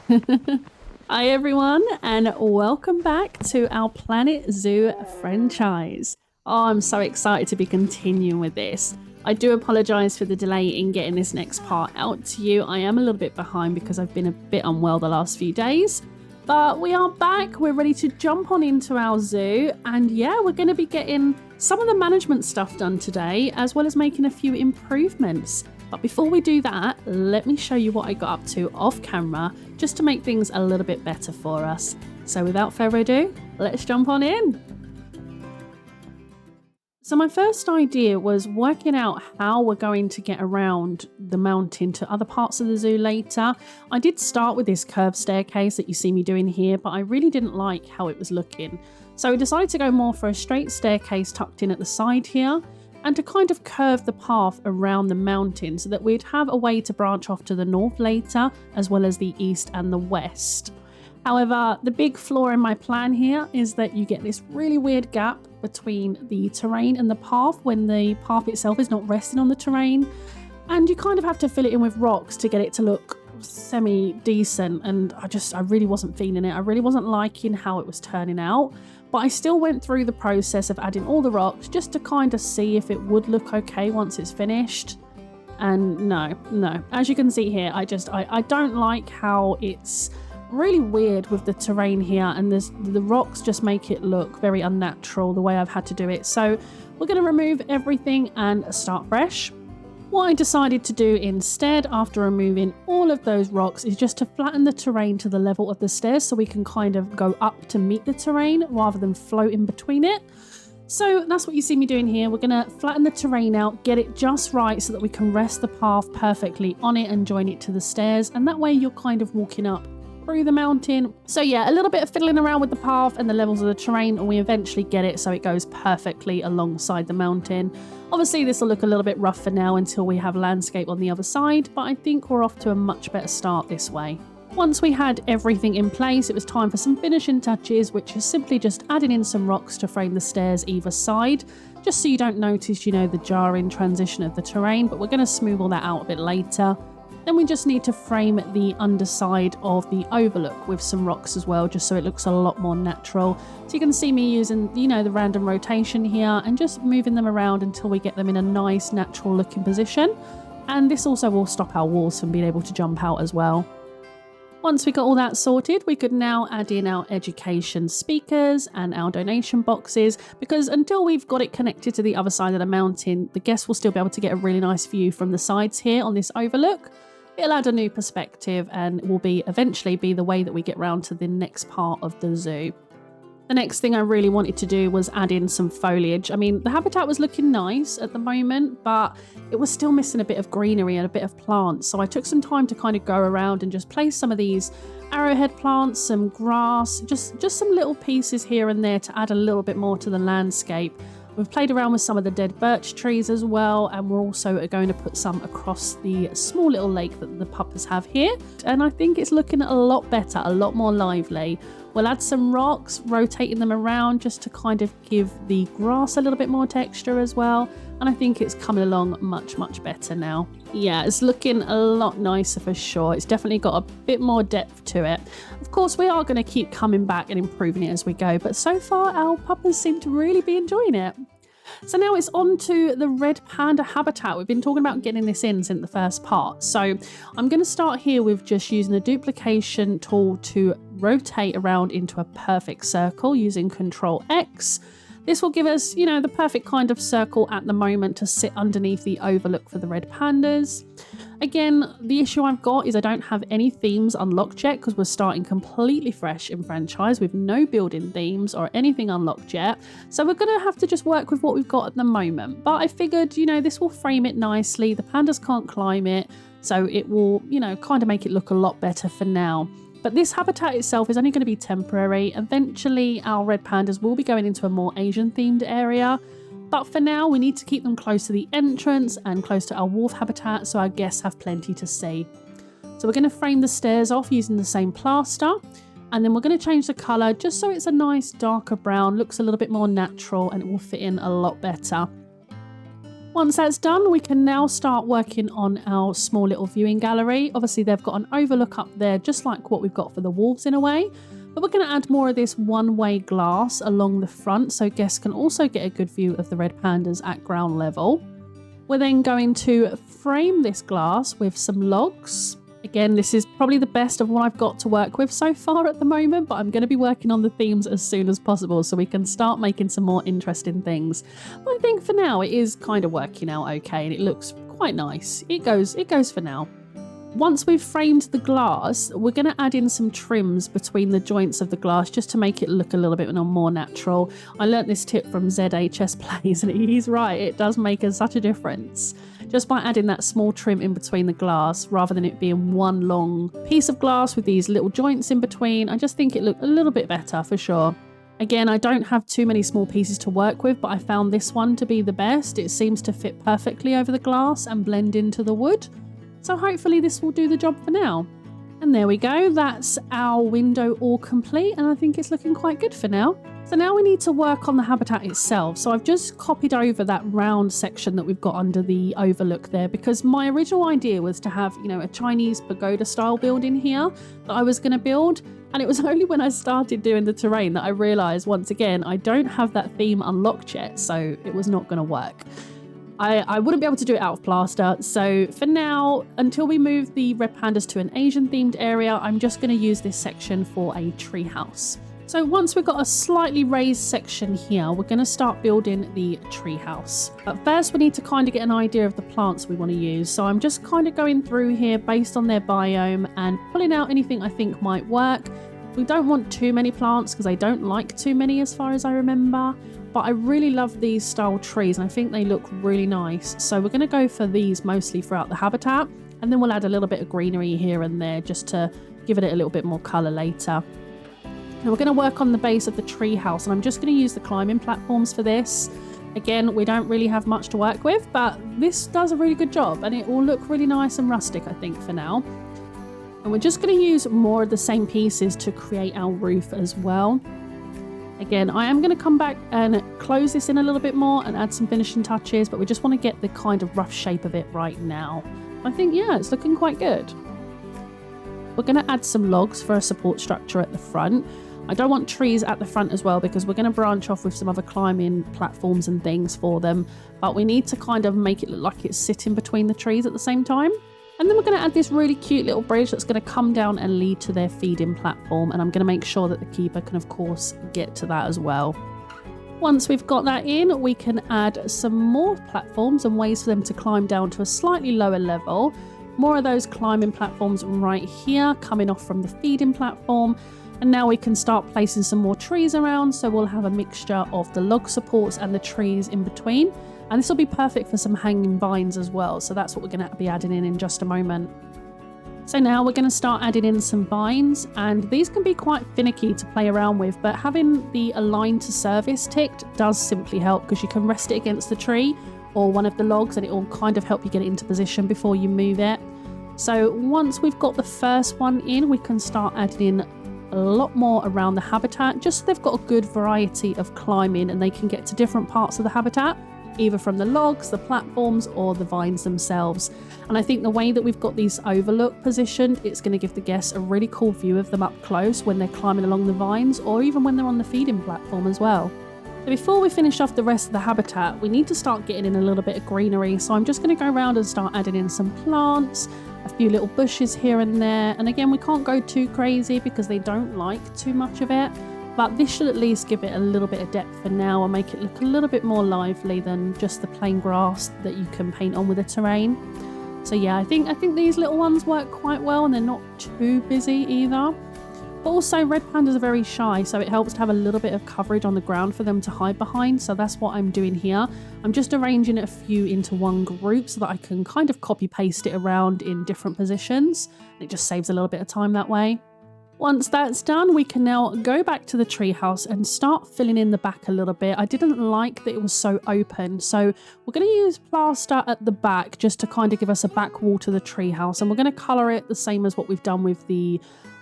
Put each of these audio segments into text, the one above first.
Hi everyone, and welcome back to our Planet Zoo franchise. Oh, I'm so excited to be continuing with this. I do apologise for the delay in getting this next part out to you. I am a little bit behind because I've been a bit unwell the last few days. But we are back, we're ready to jump on into our zoo, and yeah, we're going to be getting some of the management stuff done today, as well as making a few improvements. But before we do that, let me show you what I got up to off camera, just to make things a little bit better for us. So without further ado, let's jump on in. So my first idea was working out how we're going to get around the mountain to other parts of the zoo later. I did start with this curved staircase that you see me doing here, but I really didn't like how it was looking. So I decided to go more for a straight staircase tucked in at the side here, and to kind of curve the path around the mountain so that we'd have a way to branch off to the north later, as well as the east and the west. However, the big flaw in my plan here is that you get this really weird gap between the terrain and the path when the path itself is not resting on the terrain, and you kind of have to fill it in with rocks to get it to look semi-decent, and I really wasn't feeling it. I really wasn't liking how it was turning out. But I still went through the process of adding all the rocks just to kind of see if it would look okay once it's finished. And no. As you can see here, I don't like how it's really weird with the terrain here, and the rocks just make it look very unnatural the way I've had to do it. So we're going to remove everything and start fresh. What I decided to do instead, after removing all of those rocks, is just to flatten the terrain to the level of the stairs so we can kind of go up to meet the terrain rather than float in between it. So that's what you see me doing here. We're going to flatten the terrain out, get it just right so that we can rest the path perfectly on it and join it to the stairs. And that way you're kind of walking up through the mountain. So yeah, a little bit of fiddling around with the path and the levels of the terrain, and we eventually get it so it goes perfectly alongside the mountain. Obviously this will look a little bit rough for now until we have landscape on the other side, but I think we're off to a much better start this way. Once we had everything in place, it was time for some finishing touches, which is simply just adding in some rocks to frame the stairs either side, just so you don't notice, the jarring transition of the terrain, but we're going to smooth all that out a bit later. Then we just need to frame the underside of the overlook with some rocks as well, just so it looks a lot more natural. So you can see me using, the random rotation here and just moving them around until we get them in a nice natural looking position. And this also will stop our walls from being able to jump out as well. Once we got all that sorted, we could now add in our education speakers and our donation boxes, because until we've got it connected to the other side of the mountain, the guests will still be able to get a really nice view from the sides here on this overlook. It'll add a new perspective and will eventually be the way that we get round to the next part of the zoo. The next thing I really wanted to do was add in some foliage. I mean, the habitat was looking nice at the moment, but it was still missing a bit of greenery and a bit of plants. So I took some time to kind of go around and just place some of these arrowhead plants, some grass, just some little pieces here and there to add a little bit more to the landscape. We've played around with some of the dead birch trees as well, and we're also going to put some across the small little lake that the puppers have here. And I think it's looking a lot better, a lot more lively. We'll add some rocks, rotating them around just to kind of give the grass a little bit more texture as well. And I think it's coming along much better now. Yeah, it's looking a lot nicer for sure. It's definitely got a bit more depth to it. Of course, we are going to keep coming back and improving it as we go, but so far our puppers seem to really be enjoying it. So now it's on to the red panda habitat. We've been talking about getting this in since the first part. So I'm going to start here with just using the duplication tool to rotate around into a perfect circle using Control X. This will give us, the perfect kind of circle at the moment to sit underneath the overlook for the red pandas. Again, the issue I've got is I don't have any themes unlocked yet because we're starting completely fresh in franchise with no building themes or anything unlocked yet. So we're going to have to just work with what we've got at the moment. But I figured, this will frame it nicely. The pandas can't climb it, so it will, kind of make it look a lot better for now. But this habitat itself is only going to be temporary. Eventually, our red pandas will be going into a more Asian-themed area. But for now, we need to keep them close to the entrance and close to our wolf habitat so our guests have plenty to see. So we're going to frame the stairs off using the same plaster. And then we're going to change the colour just so it's a nice darker brown, looks a little bit more natural, and it will fit in a lot better. Once that's done, we can now start working on our small little viewing gallery. Obviously, they've got an overlook up there, just like what we've got for the wolves in a way. But we're going to add more of this one-way glass along the front so guests can also get a good view of the red pandas at ground level. We're then going to frame this glass with some logs. Again, this is probably the best of what I've got to work with so far at the moment, but I'm going to be working on the themes as soon as possible so we can start making some more interesting things. But I think for now it is kind of working out okay and it looks quite nice. It goes for now. Once we've framed the glass, we're going to add in some trims between the joints of the glass just to make it look a little bit more natural. I learnt this tip from ZHS Plays and he's right, it does make such a difference. Just by adding that small trim in between the glass rather than it being one long piece of glass with these little joints in between, I just think it looked a little bit better for sure. Again, I don't have too many small pieces to work with, but I found this one to be the best. It seems to fit perfectly over the glass and blend into the wood. So hopefully this will do the job for now. And there we go, that's our window all complete and I think it's looking quite good for now. So now we need to work on the habitat itself. So I've just copied over that round section that we've got under the overlook there because my original idea was to have, a Chinese pagoda style building here that I was going to build. And it was only when I started doing the terrain that I realised once again, I don't have that theme unlocked yet, so it was not going to work. I wouldn't be able to do it out of plaster, so for now, until we move the red pandas to an Asian themed area, I'm just going to use this section for a tree house. So once we've got a slightly raised section here, we're going to start building the tree house. But first we need to kind of get an idea of the plants we want to use. So I'm just kind of going through here based on their biome and pulling out anything I think might work. We don't want too many plants because I don't like too many as far as I remember. But I really love these style trees and I think they look really nice. So we're going to go for these mostly throughout the habitat. And then we'll add a little bit of greenery here and there just to give it a little bit more colour later. Now we're going to work on the base of the tree house and I'm just going to use the climbing platforms for this. Again, we don't really have much to work with, but this does a really good job and it will look really nice and rustic, I think, for now. And we're just going to use more of the same pieces to create our roof as well. Again, I am going to come back and close this in a little bit more and add some finishing touches, but we just want to get the kind of rough shape of it right now. I think, yeah, it's looking quite good. We're going to add some logs for a support structure at the front. I don't want trees at the front as well because we're going to branch off with some other climbing platforms and things for them, but we need to kind of make it look like it's sitting between the trees at the same time. And then we're going to add this really cute little bridge that's going to come down and lead to their feeding platform. And I'm going to make sure that the keeper can, of course, get to that as well. Once we've got that in, we can add some more platforms and ways for them to climb down to a slightly lower level. More of those climbing platforms right here, coming off from the feeding platform. And now we can start placing some more trees around. So we'll have a mixture of the log supports and the trees in between. And this will be perfect for some hanging vines as well. So that's what we're going to be adding in just a moment. So now we're going to start adding in some vines. And these can be quite finicky to play around with. But having the align to service ticked does simply help because you can rest it against the tree or one of the logs and it will kind of help you get it into position before you move it. So once we've got the first one in, we can start adding in a lot more around the habitat. Just so they've got a good variety of climbing and they can get to different parts of the habitat, either from the logs, the platforms, or the vines themselves. And I think the way that we've got these overlook positioned, it's going to give the guests a really cool view of them up close when they're climbing along the vines, or even when they're on the feeding platform as well. So before we finish off the rest of the habitat, we need to start getting in a little bit of greenery. So I'm just going to go around and start adding in some plants, a few little bushes here and there. And again, we can't go too crazy because they don't like too much of it. But this should at least give it a little bit of depth for now and make it look a little bit more lively than just the plain grass that you can paint on with the terrain. So yeah, I think these little ones work quite well and they're not too busy either. But also red pandas are very shy, so it helps to have a little bit of coverage on the ground for them to hide behind. So that's what I'm doing here. I'm just arranging a few into one group so that I can kind of copy paste it around in different positions. It just saves a little bit of time that way. Once that's done, we can now go back to the treehouse and start filling in the back a little bit. I didn't like that it was so open, so we're going to use plaster at the back just to kind of give us a back wall to the treehouse, and we're going to colour it the same as what we've done with the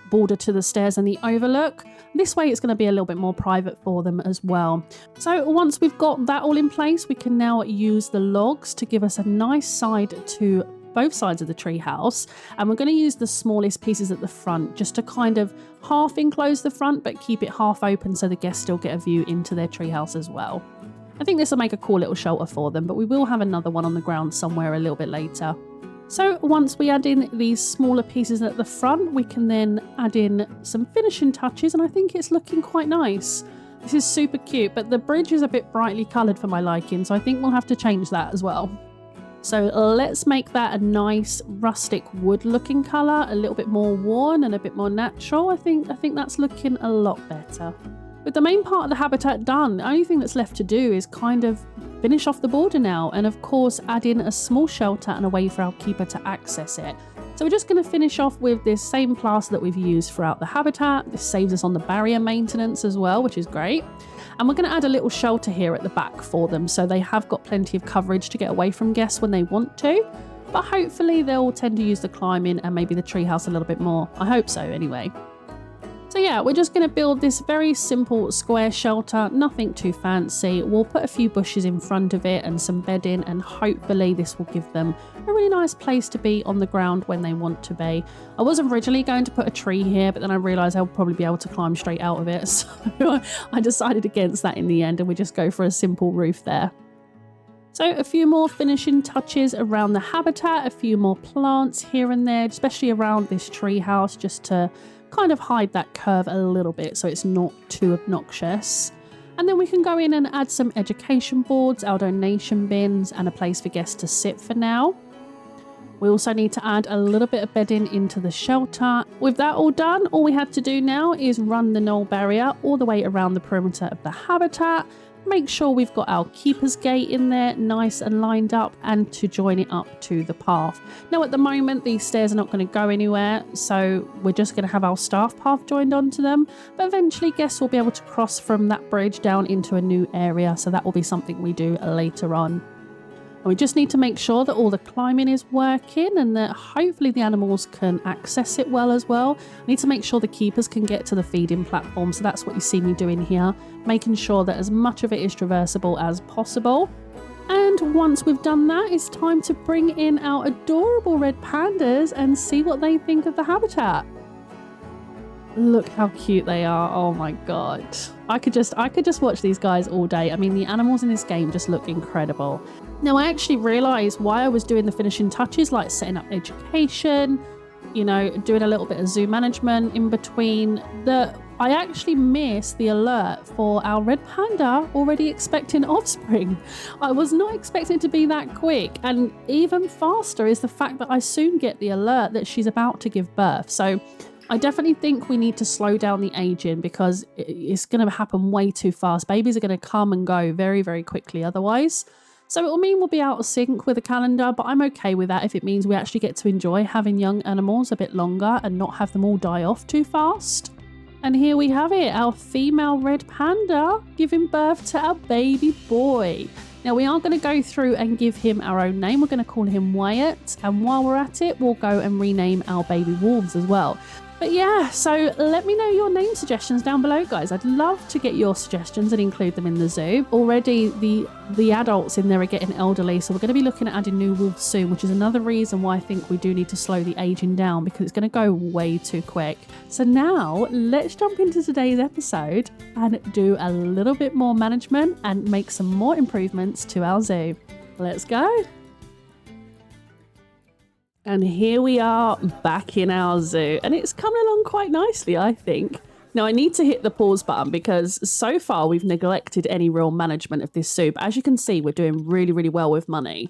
border to the stairs and the overlook. This way it's going to be a little bit more private for them as well. So once we've got that all in place, we can now use the logs to give us a nice side to both sides of the tree house, and we're going to use the smallest pieces at the front just to kind of half enclose the front but keep it half open so the guests still get a view into their tree house as well. I think this will make a cool little shelter for them, but we will have another one on the ground somewhere a little bit later. So once we add in these smaller pieces at the front, we can then add in some finishing touches, and I think it's looking quite nice. This is super cute, but the bridge is a bit brightly coloured for my liking, so I think we'll have to change that as well. So let's make that a nice rustic wood looking colour, a little bit more worn and a bit more natural. I think that's looking a lot better. With the main part of the habitat done, the only thing that's left to do is kind of finish off the border now, and of course add in a small shelter and a way for our keeper to access it. So we're just going to finish off with this same plaster that we've used throughout the habitat. This saves us on the barrier maintenance as well, which is great. And we're going to add a little shelter here at the back for them, so they have got plenty of coverage to get away from guests when they want to. But hopefully they'll tend to use the climbing and maybe the treehouse a little bit more. I hope so anyway. So yeah, we're just going to build this very simple square shelter, nothing too fancy. We'll put a few bushes in front of it and some bedding, and hopefully this will give them a really nice place to be on the ground when they want to be. I was originally going to put a tree here, but then I realised I'll probably be able to climb straight out of it. So I decided against that in the end, and we just go for a simple roof there. So a few more finishing touches around the habitat, a few more plants here and there, especially around this tree house, just to kind of hide that curve a little bit so it's not too obnoxious. And then we can go in and add some education boards, our donation bins, and a place for guests to sit for now. We also need to add a little bit of bedding into the shelter. With that all done, all we have to do now is run the knoll barrier all the way around the perimeter of the habitat. Make sure we've got our keeper's gate in there nice and lined up, and to join it up to the path. Now at the moment these stairs are not going to go anywhere, so we're just going to have our staff path joined onto them, but eventually guests will be able to cross from that bridge down into a new area, so that will be something we do later on. And we just need to make sure that all the climbing is working and that hopefully the animals can access it well as well. I need to make sure the keepers can get to the feeding platform, so that's what you see me doing here, making sure that as much of it is traversable as possible. And once we've done that, it's time to bring in our adorable red pandas and see what they think of the habitat. Look how cute they are. Oh my god. I could just watch these guys all day. I mean, the animals in this game just look incredible. Now, I actually realised why I was doing the finishing touches, like setting up education, you know, doing a little bit of zoo management in between, that I actually missed the alert for our red panda already expecting offspring. I was not expecting it to be that quick, and even faster is the fact that I soon get the alert that she's about to give birth. So I definitely think we need to slow down the aging, because it's going to happen way too fast. Babies are going to come and go very, very quickly otherwise. So it'll mean we'll be out of sync with the calendar, but I'm okay with that if it means we actually get to enjoy having young animals a bit longer and not have them all die off too fast. And here we have it, our female red panda giving birth to our baby boy. Now we are going to go through and give him our own name. We're going to call him Wyatt, and while we're at it, we'll go and rename our baby wolves as well. But yeah, so let me know your name suggestions down below, guys. I'd love to get your suggestions and include them in the zoo. Already the adults in there are getting elderly, so we're going to be looking at adding new wolves soon, which is another reason why I think we do need to slow the aging down, because it's going to go way too quick. So now let's jump into today's episode and do a little bit more management and make some more improvements to our zoo. Let's go. And here we are back in our zoo, and it's coming along quite nicely, I think. Now I need to hit the pause button because so far we've neglected any real management of this zoo. But as you can see, we're doing really, really well with money.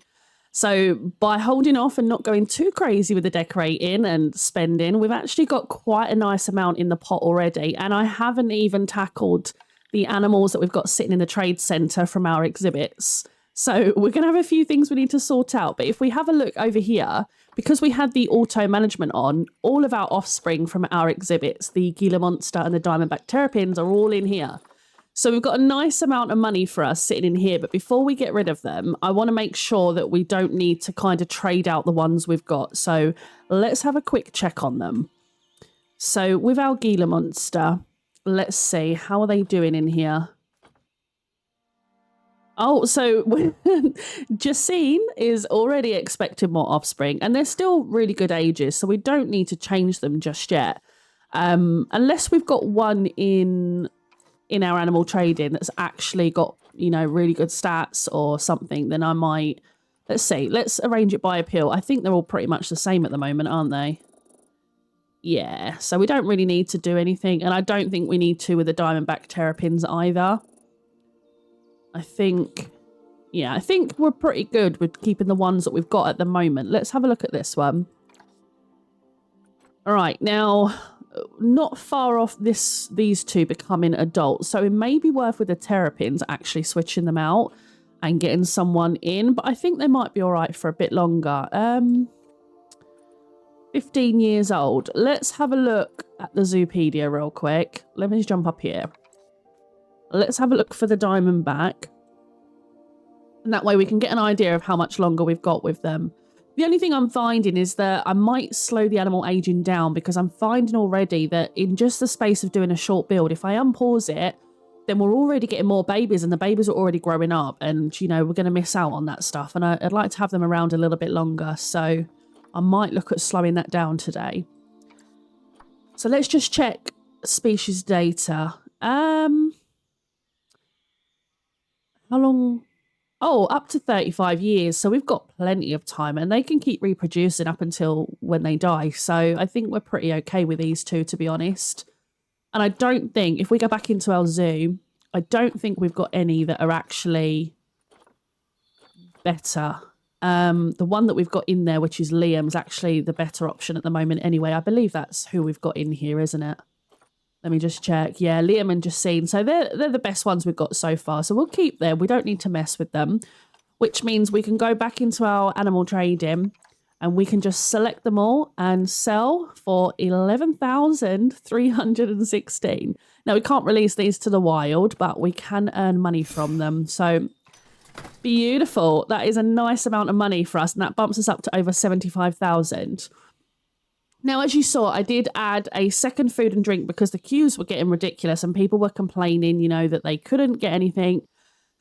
So by holding off and not going too crazy with the decorating and spending, we've actually got quite a nice amount in the pot already. And I haven't even tackled the animals that we've got sitting in the trade centre from our exhibits. So we're going to have a few things we need to sort out. But if we have a look over here, because we had the auto management on, all of our offspring from our exhibits, the Gila Monster and the Diamondback Terrapins, are all in here. So we've got a nice amount of money for us sitting in here. But before we get rid of them, I want to make sure that we don't need to kind of trade out the ones we've got. So let's have a quick check on them. So with our Gila monster, let's see, how are they doing in here? Oh, so Jacine is already expecting more offspring, and they're still really good ages, so we don't need to change them just yet. Unless we've got one in our animal trading that's actually got, you know, really good stats or something, then I might, let's see, let's arrange it by appeal. I think they're all pretty much the same at the moment, aren't they? Yeah, so we don't really need to do anything, and I don't think we need to with the diamondback terrapins either. I think we're pretty good with keeping the ones that we've got at the moment. Let's have a look at this one. All right, now, not far off these two becoming adults, so it may be worth with the terrapins actually switching them out and getting someone in, but I think they might be all right for a bit longer. 15 years old. Let's have a look at the Zoopedia real quick. Let me just jump up here. Let's have a look for the diamondback. And that way we can get an idea of how much longer we've got with them. The only thing I'm finding is that I might slow the animal aging down, because I'm finding already that in just the space of doing a short build, if I unpause it, then we're already getting more babies, and the babies are already growing up, and, you know, we're going to miss out on that stuff. And I'd like to have them around a little bit longer, so I might look at slowing that down today. So let's just check species data. How long? Oh, up to 35 years. So we've got plenty of time, and they can keep reproducing up until when they die. So I think we're pretty okay with these two, to be honest. And I don't think, if we go back into our zoo, I don't think we've got any that are actually better. The one that we've got in there, which is Liam's, actually the better option at the moment anyway. I believe that's who we've got in here, isn't it? Let me just check. Yeah, Liam and Jacine. So they're the best ones we've got so far. So we'll keep them. We don't need to mess with them, which means we can go back into our animal trading and we can just select them all and sell for 11,316. Now, we can't release these to the wild, but we can earn money from them. So beautiful. That is a nice amount of money for us, and that bumps us up to over 75,000. Now, as you saw, I did add a second food and drink because the queues were getting ridiculous and people were complaining, you know, that they couldn't get anything.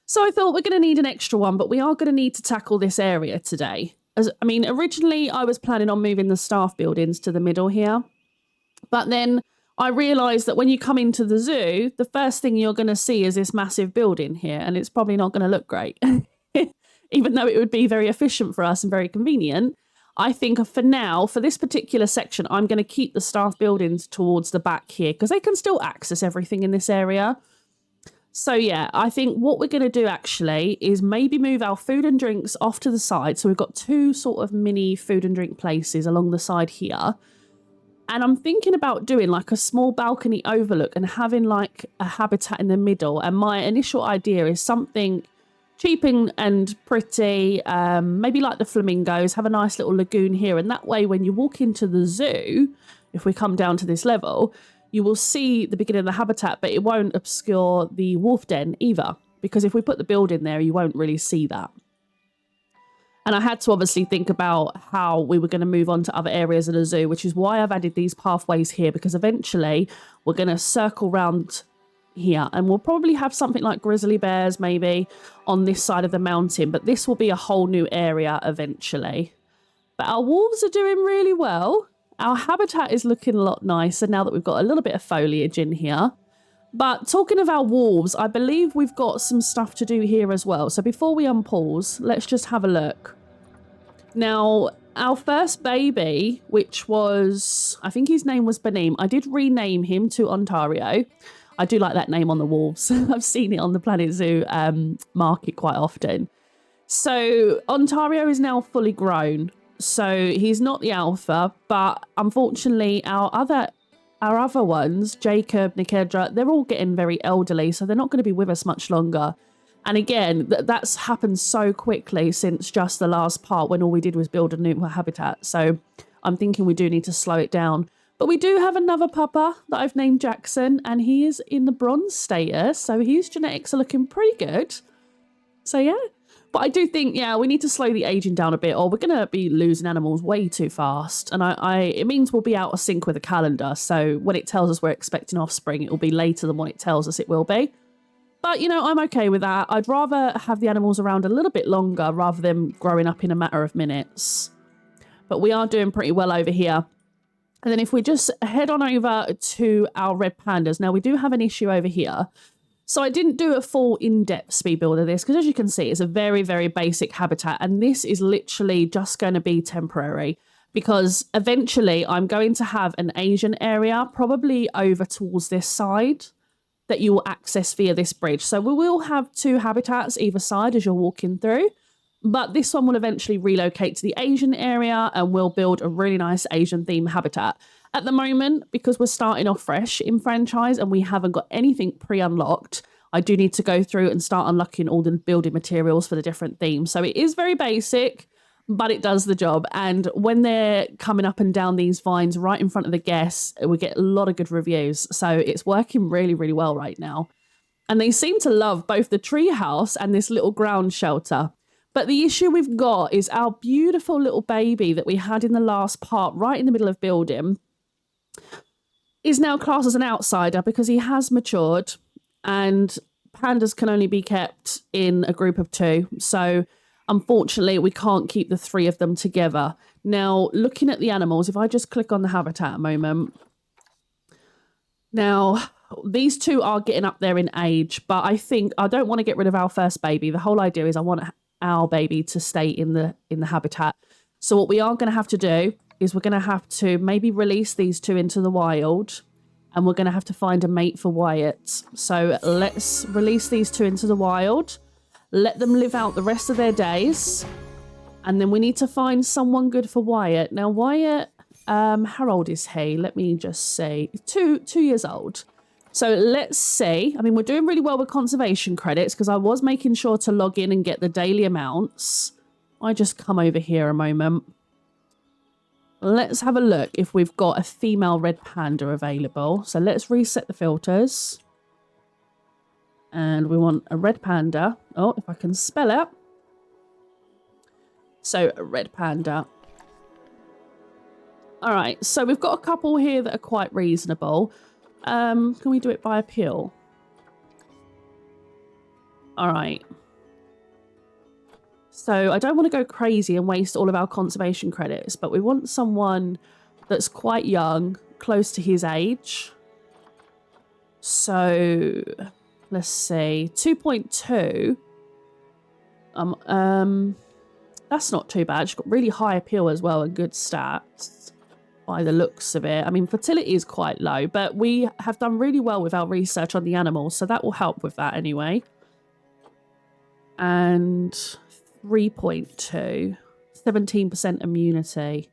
So I thought we're going to need an extra one, but we are going to need to tackle this area today. Originally I was planning on moving the staff buildings to the middle here, but then I realised that when you come into the zoo, the first thing you're going to see is this massive building here, and it's probably not going to look great. Even though it would be very efficient for us and very convenient, I think for now, for this particular section, I'm going to keep the staff buildings towards the back here because they can still access everything in this area. So yeah, I think what we're going to do actually is maybe move our food and drinks off to the side. So we've got two sort of mini food and drink places along the side here. And I'm thinking about doing like a small balcony overlook and having like a habitat in the middle. And my initial idea is something cheap and pretty, maybe like the flamingos, have a nice little lagoon here. And that way, when you walk into the zoo, if we come down to this level, you will see the beginning of the habitat, but it won't obscure the wolf den either. Because if we put the building there, you won't really see that. And I had to obviously think about how we were going to move on to other areas of the zoo, which is why I've added these pathways here, because eventually we're going to circle round here and we'll probably have something like grizzly bears maybe on this side of the mountain, but this will be a whole new area eventually. But our wolves are doing really well. Our habitat is looking a lot nicer now that we've got a little bit of foliage in here. But talking of our wolves, I believe we've got some stuff to do here as well. So before we unpause, let's just have a look. Now, our first baby, which was, I think his name was Benim. I did rename him to Ontario. I do like that name on the wolves. I've seen it on the Planet Zoo market quite often. So Ontario is now fully grown. So he's not the alpha, but unfortunately our other ones, Jacob, Nikedra, they're all getting very elderly, so they're not going to be with us much longer. And again, that's happened so quickly since just the last part when all we did was build a new habitat. So I'm thinking we do need to slow it down. But we do have another puppa that I've named Jackson, and he is in the bronze status, so his genetics are looking pretty good. So yeah. But I do think, yeah, we need to slow the aging down a bit, or we're going to be losing animals way too fast. And it means we'll be out of sync with the calendar. So when it tells us we're expecting offspring, it will be later than what it tells us it will be. But, you know, I'm okay with that. I'd rather have the animals around a little bit longer rather than growing up in a matter of minutes. But we are doing pretty well over here. And then if we just head on over to our red pandas. Now, we do have an issue over here. So I didn't do a full in-depth speed build of this because, as you can see, it's a very, very basic habitat. And this is literally just going to be temporary because eventually I'm going to have an Asian area probably over towards this side that you will access via this bridge. So we will have 2 habitats either side as you're walking through. But this one will eventually relocate to the Asian area and we'll build a really nice Asian theme habitat. At the moment, because we're starting off fresh in franchise and we haven't got anything pre-unlocked, I do need to go through and start unlocking all the building materials for the different themes. So it is very basic, but it does the job. And when they're coming up and down these vines right in front of the guests, we get a lot of good reviews. So it's working really, really well right now. And they seem to love both the tree house and this little ground shelter. But the issue we've got is our beautiful little baby that we had in the last part, right in the middle of building, is now classed as an outsider because he has matured and pandas can only be kept in a group of 2. So unfortunately, we can't keep the 3 of them together. Now, looking at the animals, if I just click on the habitat a moment. Now, these 2 are getting up there in age, but I think I don't want to get rid of our first baby. The whole idea is I want our baby to stay in the habitat. So what we are going to have to do is we're going to have to maybe release these 2 into the wild and we're going to have to find a mate for Wyatt. So let's release these 2 into the wild, let them live out the rest of their days, and then we need to find someone good for Wyatt. Now Wyatt, how old is he? Let me just say 2 years old. So let's see. I mean, we're doing really well with conservation credits because I was making sure to log in and get the daily amounts. I just come over here a moment. Let's have a look if we've got a female red panda available. So let's reset the filters. And we want a red panda. Oh, if I can spell it. So a red panda. All right. So we've got a couple here that are quite reasonable. Can we do it by appeal? All right. So I don't want to go crazy and waste all of our conservation credits, but we want someone that's quite young, close to his age. So let's see, 2.2. That's not too bad. She's got really high appeal as well and good stats by the looks of it. I mean, fertility is quite low, but we have done really well with our research on the animals, so that will help with that anyway. And 3.2, 17% immunity.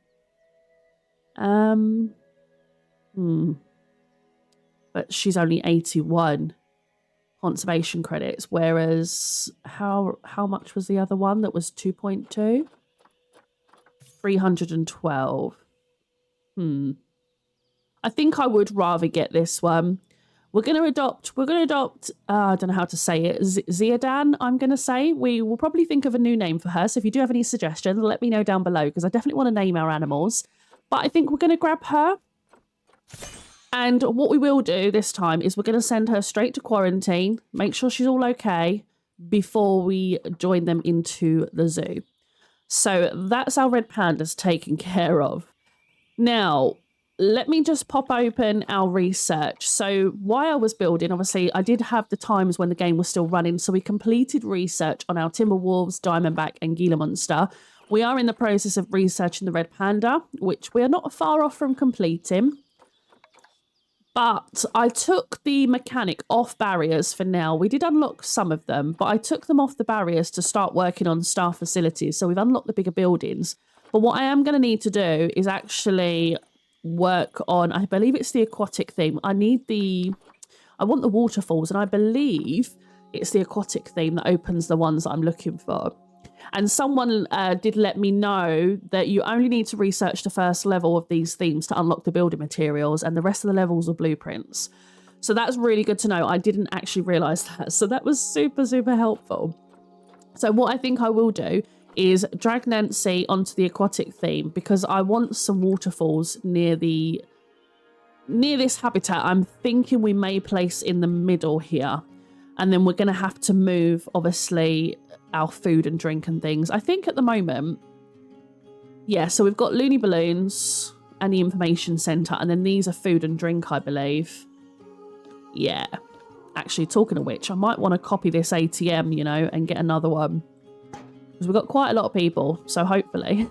But she's only 81 conservation credits, whereas how much was the other one that was 2.2? 312. I think I would rather get this one. We're going to adopt, I don't know how to say it, Ziadan, I'm going to say. We will probably think of a new name for her. So if you do have any suggestions, let me know down below because I definitely want to name our animals. But I think we're going to grab her. And what we will do this time is we're going to send her straight to quarantine, make sure she's all okay before we join them into the zoo. So that's our red pandas taken care of. Now, let me just pop open our research. So while I was building, obviously, I did have the times when the game was still running. So we completed research on our Timberwolves, Diamondback and Gila Monster. We are in the process of researching the Red Panda, which we are not far off from completing. But I took the mechanic off barriers for now. We did unlock some of them, but I took them off the barriers to start working on staff facilities. So we've unlocked the bigger buildings. But what I am going to need to do is actually work on, I believe it's the aquatic theme. I want the waterfalls, and I believe it's the aquatic theme that opens the ones that I'm looking for. And someone did let me know that you only need to research the first level of these themes to unlock the building materials, and the rest of the levels are blueprints. So that's really good to know. I didn't actually realize that. So that was super, super helpful. So what I think I will do is drag Nancy onto the aquatic theme because I want some waterfalls near this habitat. I'm thinking we may place in the middle here. And then we're going to have to move, obviously, our food and drink and things. I think at the moment, yeah, so we've got Looney Balloons and the information centre. And then these are food and drink, I believe. Yeah. Actually, talking of which, I might want to copy this ATM, you know, and get another one. Because we've got quite a lot of people. So hopefully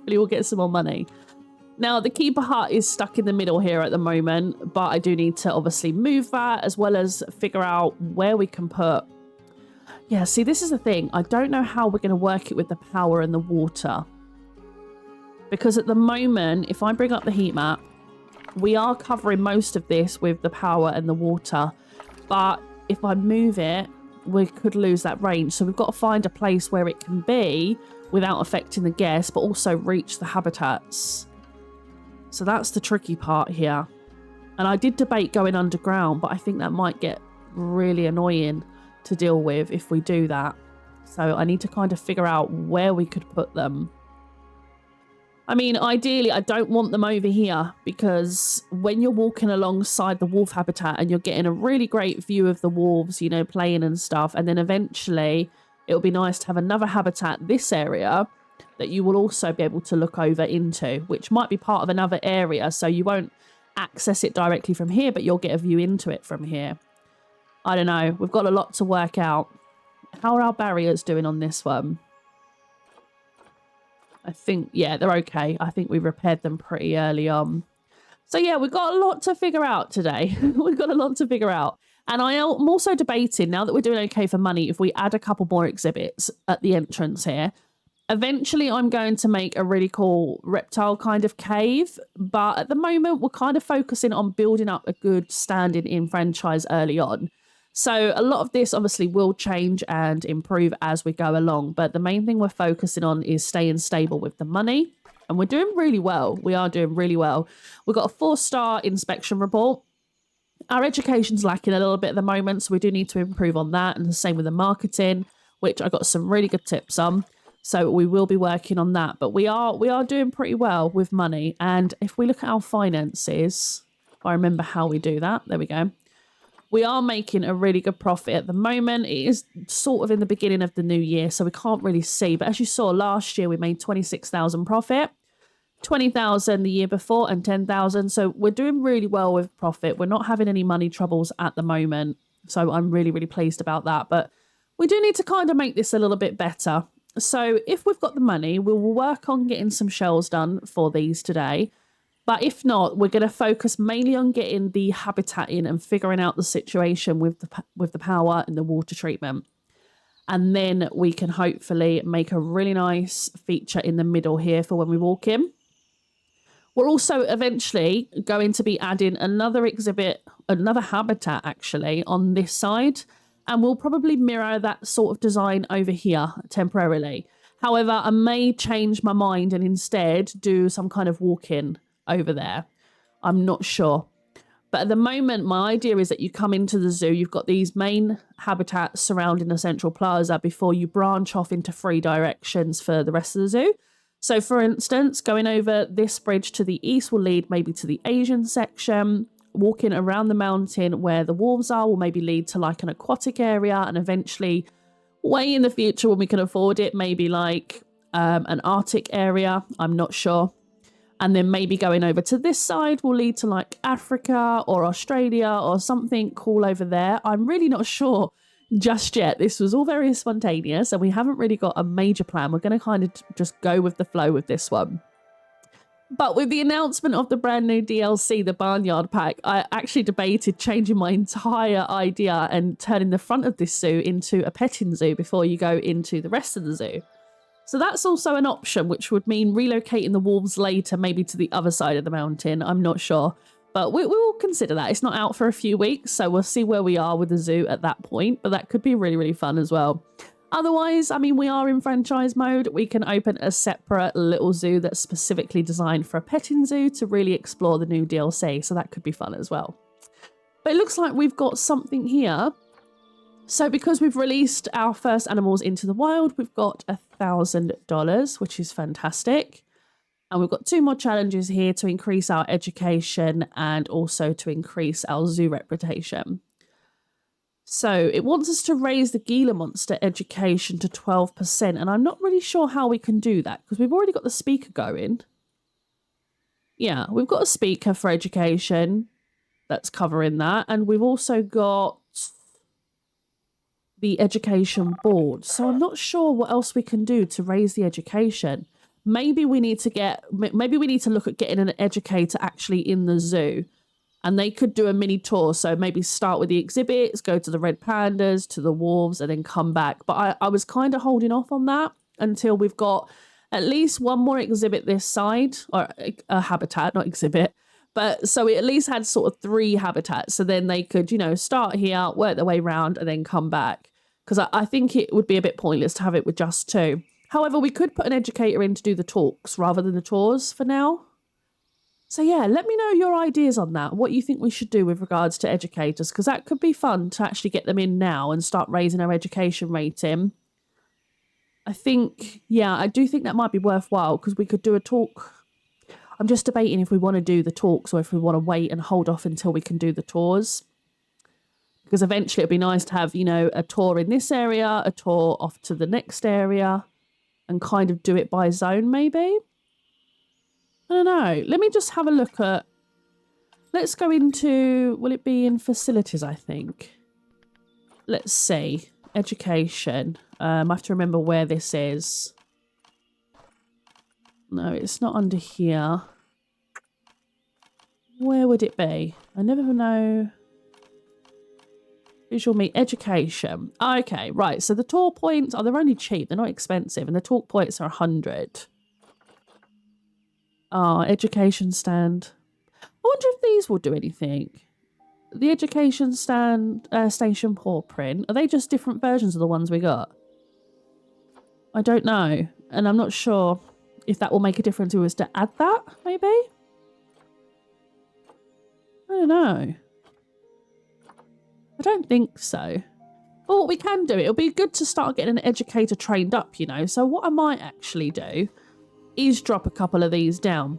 we'll get some more money. Now, the keeper hut is stuck in the middle here at the moment, but I do need to obviously move that as well as figure out where we can put. Yeah, see, this is the thing. I don't know how we're going to work it with the power and the water. Because at the moment, if I bring up the heat map, we are covering most of this with the power and the water. But if I move it, we could lose that range. So we've got to find a place where it can be without affecting the guests, but also reach the habitats. So that's the tricky part here. And I did debate going underground, but I think that might get really annoying to deal with if we do that. So I need to kind of figure out where we could put them. I mean, ideally, I don't want them over here because when you're walking alongside the wolf habitat and you're getting a really great view of the wolves, you know, playing and stuff, and then eventually it'll be nice to have another habitat, this area, that you will also be able to look over into, which might be part of another area. So you won't access it directly from here, but you'll get a view into it from here. I don't know. We've got a lot to work out. How are our barriers doing on this one? I think, yeah, they're okay. I think we repaired them pretty early on. So yeah, we've got a lot to figure out today. We've got a lot to figure out. And I'm also debating, now that we're doing okay for money, if we add a couple more exhibits at the entrance here. Eventually, I'm going to make a really cool reptile kind of cave. But at the moment, we're kind of focusing on building up a good standing in franchise early on. So a lot of this obviously will change and improve as we go along. But the main thing we're focusing on is staying stable with the money. And we're doing really well. We are doing really well. We've got a 4-star inspection report. Our education's lacking a little bit at the moment, so we do need to improve on that. And the same with the marketing, which I got some really good tips on. So we will be working on that. But we are doing pretty well with money. And if we look at our finances, if I remember how we do that, there we go. We are making a really good profit at the moment. It is sort of in the beginning of the new year, so we can't really see. But as you saw last year, we made 26,000 profit, 20,000 the year before, and 10,000. So we're doing really well with profit. We're not having any money troubles at the moment. So I'm really, really pleased about that. But we do need to kind of make this a little bit better. So if we've got the money, we will work on getting some shells done for these today. But if not, we're going to focus mainly on getting the habitat in and figuring out the situation with the power and the water treatment. And then we can hopefully make a really nice feature in the middle here for when we walk in. We're also eventually going to be adding another exhibit, another habitat actually, on this side. And we'll probably mirror that sort of design over here temporarily. However, I may change my mind and instead do some kind of walk-in over there. I'm not sure. But at the moment, my idea is that you come into the zoo, you've got these main habitats surrounding the central plaza before you branch off into 3 directions for the rest of the zoo. So for instance, going over this bridge to the east will lead maybe to the Asian section. Walking around the mountain where the wolves are will maybe lead to like an aquatic area, and eventually way in the future when we can afford it, maybe like an Arctic area. I'm not sure. And then maybe going over to this side will lead to like Africa or Australia or something cool over there. I'm really not sure just yet. This was all very spontaneous and we haven't really got a major plan. We're going to kind of just go with the flow with this one. But with the announcement of the brand new DLC, the Barnyard Pack, I actually debated changing my entire idea and turning the front of this zoo into a petting zoo before you go into the rest of the zoo. So that's also an option, which would mean relocating the wolves later, maybe to the other side of the mountain. I'm not sure. But we will consider that. It's not out for a few weeks, so we'll see where we are with the zoo at that point. But that could be really, really fun as well. Otherwise, I mean, we are in franchise mode. We can open a separate little zoo that's specifically designed for a petting zoo to really explore the new DLC. So that could be fun as well. But it looks like we've got something here So because we've released our first animals into the wild, we've got $1,000, which is fantastic. And we've got 2 more challenges here to increase our education and also to increase our zoo reputation. So it wants us to raise the Gila monster education to 12%. And I'm not really sure how we can do that because we've already got the speaker going. Yeah, we've got a speaker for education that's covering that. And we've also got the education board. So I'm not sure what else we can do to raise the education. Maybe we need to look at getting an educator actually in the zoo, and they could do a mini tour. So maybe start with the exhibits, go to the red pandas, to the wolves, and then come back. But I was kind of holding off on that until we've got at least one more exhibit this side, or a habitat, not exhibit. But so we at least had sort of 3 habitats. So then they could, start here, work their way around, and then come back. Because I think it would be a bit pointless to have it with just 2. However, we could put an educator in to do the talks rather than the tours for now. So yeah, let me know your ideas on that. What you think we should do with regards to educators, because that could be fun to actually get them in now and start raising our education rating. I do think that might be worthwhile because we could do a talk. I'm just debating if we want to do the talks or if we want to wait and hold off until we can do the tours. Because eventually it'd be nice to have, a tour in this area, a tour off to the next area, and kind of do it by zone maybe. I don't know. Let me just have a look at... Let's go into... Will it be in facilities, I think? Let's see. Education. I have to remember where this is. No, it's not under here. Where would it be? I never know... Visual meet education. Okay, right. So the tour points, they're only cheap. They're not expensive. And the talk points are 100. Education stand. I wonder if these will do anything. The education stand station paw print. Are they just different versions of the ones we got? I don't know. And I'm not sure if that will make a difference if we was to add that, maybe? I don't know. I don't think so. But what we can do, it'll be good to start getting an educator trained up, So what I might actually do is drop a couple of these down.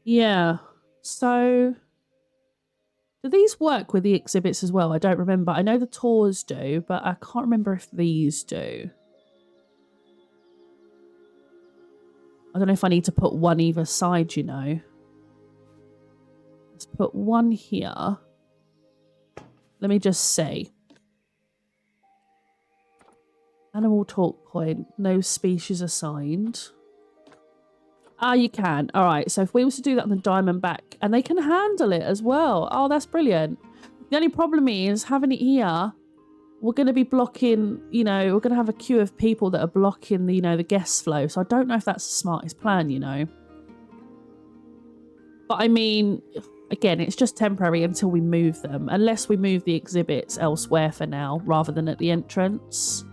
Yeah. So, do these work with the exhibits as well? I don't remember. I know the tours do, but I can't remember if these do. I don't know if I need to put one either side, Let's put one here. Let me just see. Animal talk point. No species assigned. You can. All right. So if we were to do that on the Diamondback, and they can handle it as well. Oh, that's brilliant. The only problem is having it here. We're going to be blocking, we're going to have a queue of people that are blocking the, the guest flow. So I don't know if that's the smartest plan, But I mean, again, it's just temporary until we move them. Unless we move the exhibits elsewhere for now, rather than at the entrance.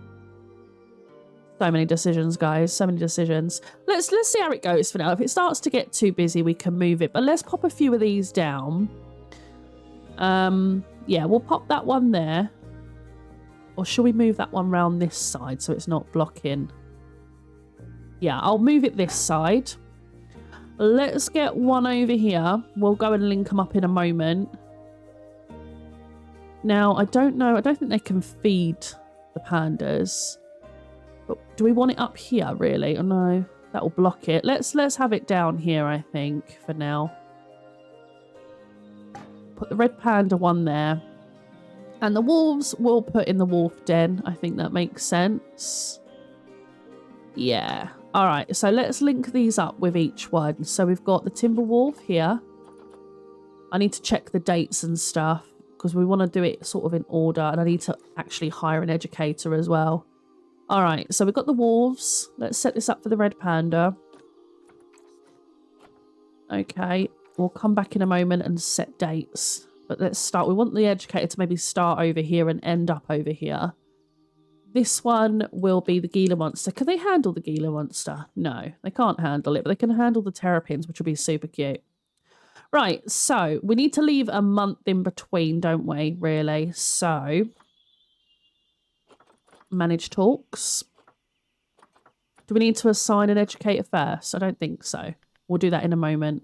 So many decisions, guys. So many decisions. Let's see how it goes for now. If it starts to get too busy, we can move it. But let's pop a few of these down. Yeah, we'll pop that one there. Or should we move that one round this side so it's not blocking? Yeah, I'll move it this side. Let's get one over here. We'll go and link them up in a moment. Now, I don't know. I don't think they can feed the pandas. But do we want it up here, really? Oh, no. That will block it. Let's have it down here, I think, for now. Put the red panda one there. And the wolves we'll put in the wolf den. I think that makes sense. Yeah. All right. So let's link these up with each one. So we've got the timber wolf here. I need to check the dates and stuff because we want to do it sort of in order. And I need to actually hire an educator as well. All right. So we've got the wolves. Let's set this up for the red panda. Okay. We'll come back in a moment and set dates. But let's start. We want the educator to maybe start over here and end up over here. This one will be the Gila monster. Can they handle the Gila monster? No, they can't handle it, but they can handle the terrapins, which will be super cute. Right, so we need to leave a month in between, don't we, really? So, manage talks. Do we need to assign an educator first? I don't think so. We'll do that in a moment.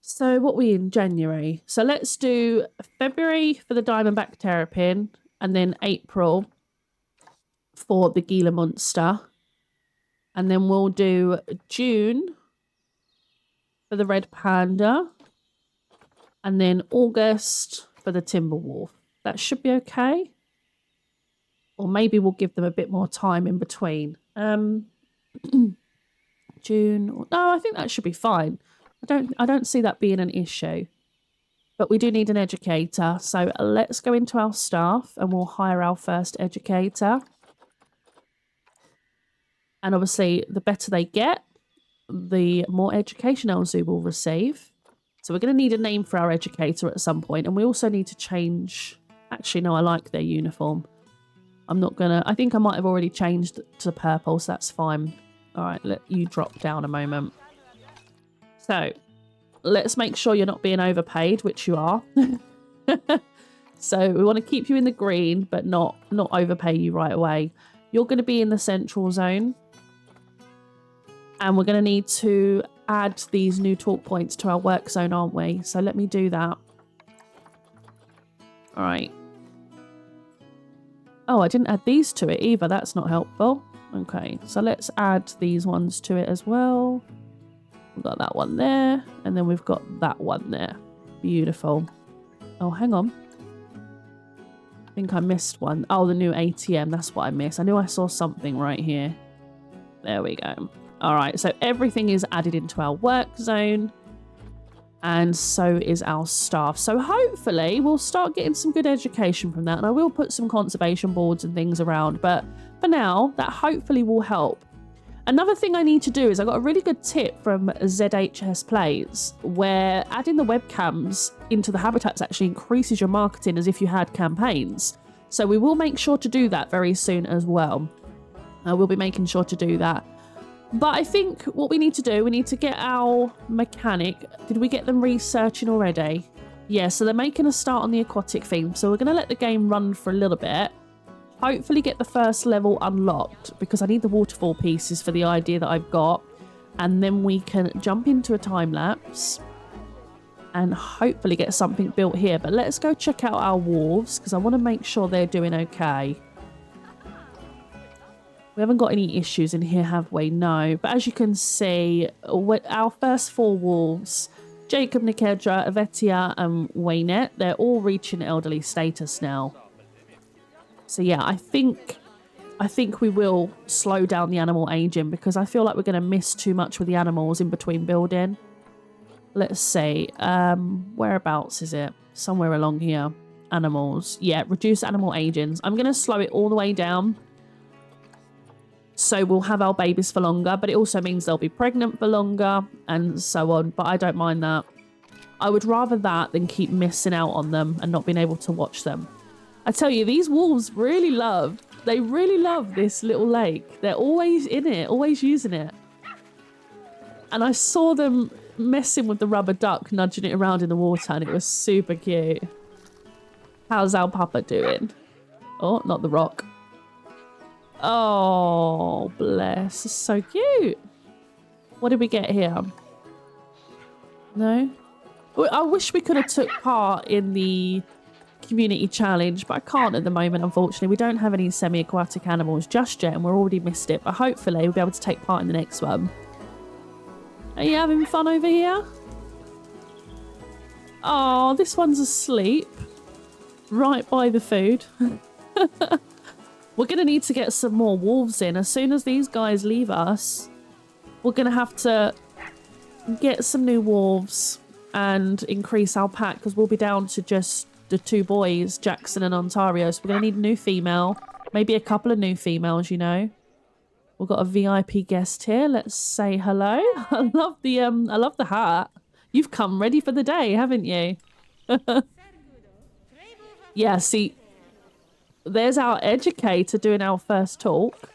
So what are we in January? So let's do February for the Diamondback Terrapin and then April for the Gila Monster. And then we'll do June for the Red Panda. And then August for the Timberwolf. That should be okay. Or maybe we'll give them a bit more time in between. June. No, I think that should be fine. I don't see that being an issue. But we do need an educator. So let's go into our staff and we'll hire our first educator. And obviously, the better they get, the more education our zoo will receive. So we're going to need a name for our educator at some point. And we also need to change... Actually, no, I like their uniform. I'm not going to... I think I might have already changed to purple, so that's fine. All right, let you drop down a moment. So, let's make sure you're not being overpaid, which you are. So, we want to keep you in the green, but not overpay you right away. You're going to be in the central zone. And we're going to need to add these new talk points to our work zone, aren't we? So, let me do that. All right. Oh, I didn't add these to it either. That's not helpful. Okay, so let's add these ones to it as well. We've got that one there. And then we've got that one there. Beautiful. Oh, hang on. I think I missed one. Oh, the new ATM. That's what I missed. I knew I saw something right here. There we go. All right, so everything is added into our work zone. And so is our staff. So hopefully we'll start getting some good education from that. And I will put some conservation boards and things around. But for now, that hopefully will help. Another thing I need to do is I got a really good tip from ZHS Plays where adding the webcams into the habitats actually increases your marketing as if you had campaigns. So we will make sure to do that very soon as well. We'll be making sure to do that. But I think what we need to do, we need to get our mechanic. Did we get them researching already? Yeah, so they're making a start on the aquatic theme. So we're going to let the game run for a little bit. Hopefully get the first level unlocked because I need the waterfall pieces for the idea that I've got. And then we can jump into a time lapse and hopefully get something built here. But let's go check out our wolves because I want to make sure they're doing okay. We haven't got any issues in here, have we? No. But as you can see, our first 4 wolves, Jacob, Nikedra, Avetia and Waynet, they're all reaching elderly status now. So yeah, I think we will slow down the animal aging because I feel like we're going to miss too much with the animals in between building. Let's see. Whereabouts is it? Somewhere along here. Animals. Yeah, reduce animal aging. I'm going to slow it all the way down. So we'll have our babies for longer, but it also means they'll be pregnant for longer and so on. But I don't mind that. I would rather that than keep missing out on them and not being able to watch them. I tell you, these wolves really love this little lake. They're always in it, always using it. And I saw them messing with the rubber duck, nudging it around in the water, and it was super cute. How's our papa doing? Oh, not the rock. Oh, bless. It's so cute. What did we get here? No? I wish we could have took part in the community challenge, but I can't at the moment, unfortunately. We don't have any semi-aquatic animals just yet, and we're already missed it. But hopefully we'll be able to take part in the next one. Are you having fun over here? Oh, this one's asleep. Right by the food. We're going to need to get some more wolves in. As soon as these guys leave us, we're going to have to get some new wolves and increase our pack because we'll be down to just the 2 boys, Jackson and Ontario. So we're going to need a new female, maybe a couple of new females, you know. We've got a VIP guest here. Let's say hello. I love the hat. You've come ready for the day, haven't you? Yeah, see... There's our educator doing our first talk.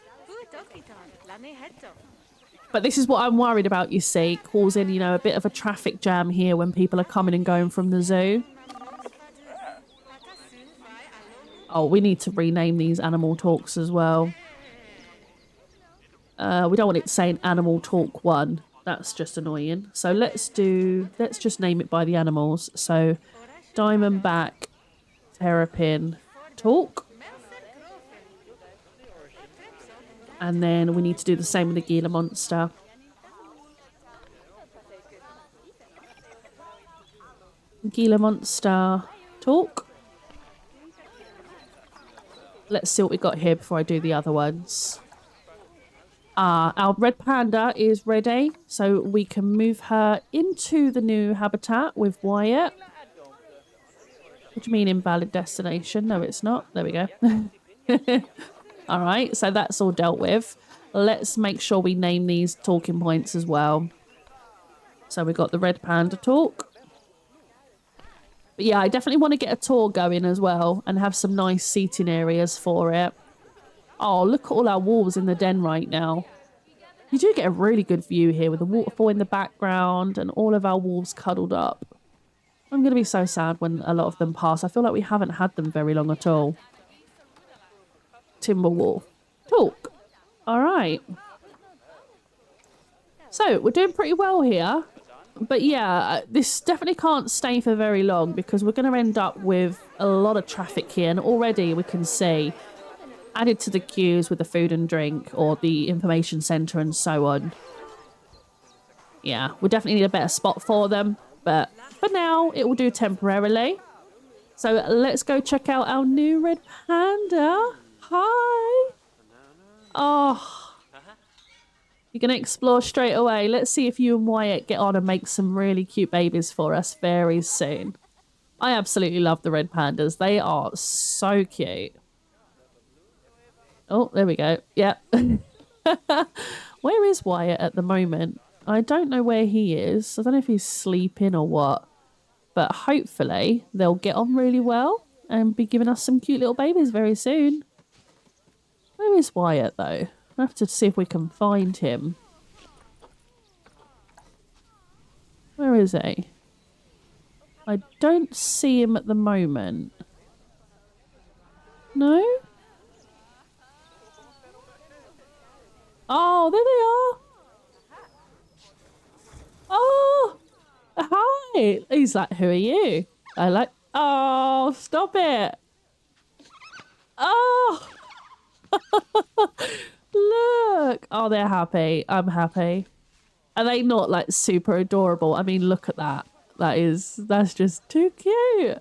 But this is what I'm worried about, you see, causing, you know, a bit of a traffic jam here when people are coming and going from the zoo. Oh, we need to rename these animal talks as well. We don't want it saying Animal Talk 1. That's just annoying. So let's just name it by the animals. So Diamondback, Terrapin, Talk. And then we need to do the same with the Gila Monster. Gila Monster, Talk. Let's see what we got here before I do the other ones. Our Red Panda is ready, so we can move her into the new habitat with Wyatt. What do you mean invalid destination? No, it's not. There we go. All right, so that's all dealt with. Let's make sure we name these talking points as well. So we got the Red Panda talk. But yeah, I definitely want to get a tour going as well and have some nice seating areas for it. Oh, look at all our wolves in the den right now. You do get a really good view here with the waterfall in the background and all of our wolves cuddled up. I'm going to be so sad when a lot of them pass. I feel like we haven't had them very long at all. Timber wolf. Talk. All right. So, we're doing pretty well here. But yeah, this definitely can't stay for very long because we're going to end up with a lot of traffic here. And already we can see added to the queues with the food and drink or the information centre and so on. Yeah, we definitely need a better spot for them. But for now, it will do temporarily. So let's go check out our new Red Panda. Hi. Oh, you're going to explore straight away. Let's see if you and Wyatt get on and make some really cute babies for us very soon. I absolutely love the Red Pandas. They are so cute. Oh, there we go. Yeah. Where is Wyatt at the moment? I don't know where he is. I don't know if he's sleeping or what. But hopefully they'll get on really well and be giving us some cute little babies very soon. Where is Wyatt though? I have to see if we can find him. Where is he? I don't see him at the moment. No? Oh, there they are. Oh, hi. He's like, who are you? I like, oh, stop it. Oh. Look. Oh, they're happy. I'm happy. Are they not like super adorable? I mean, look at that. That's just too cute.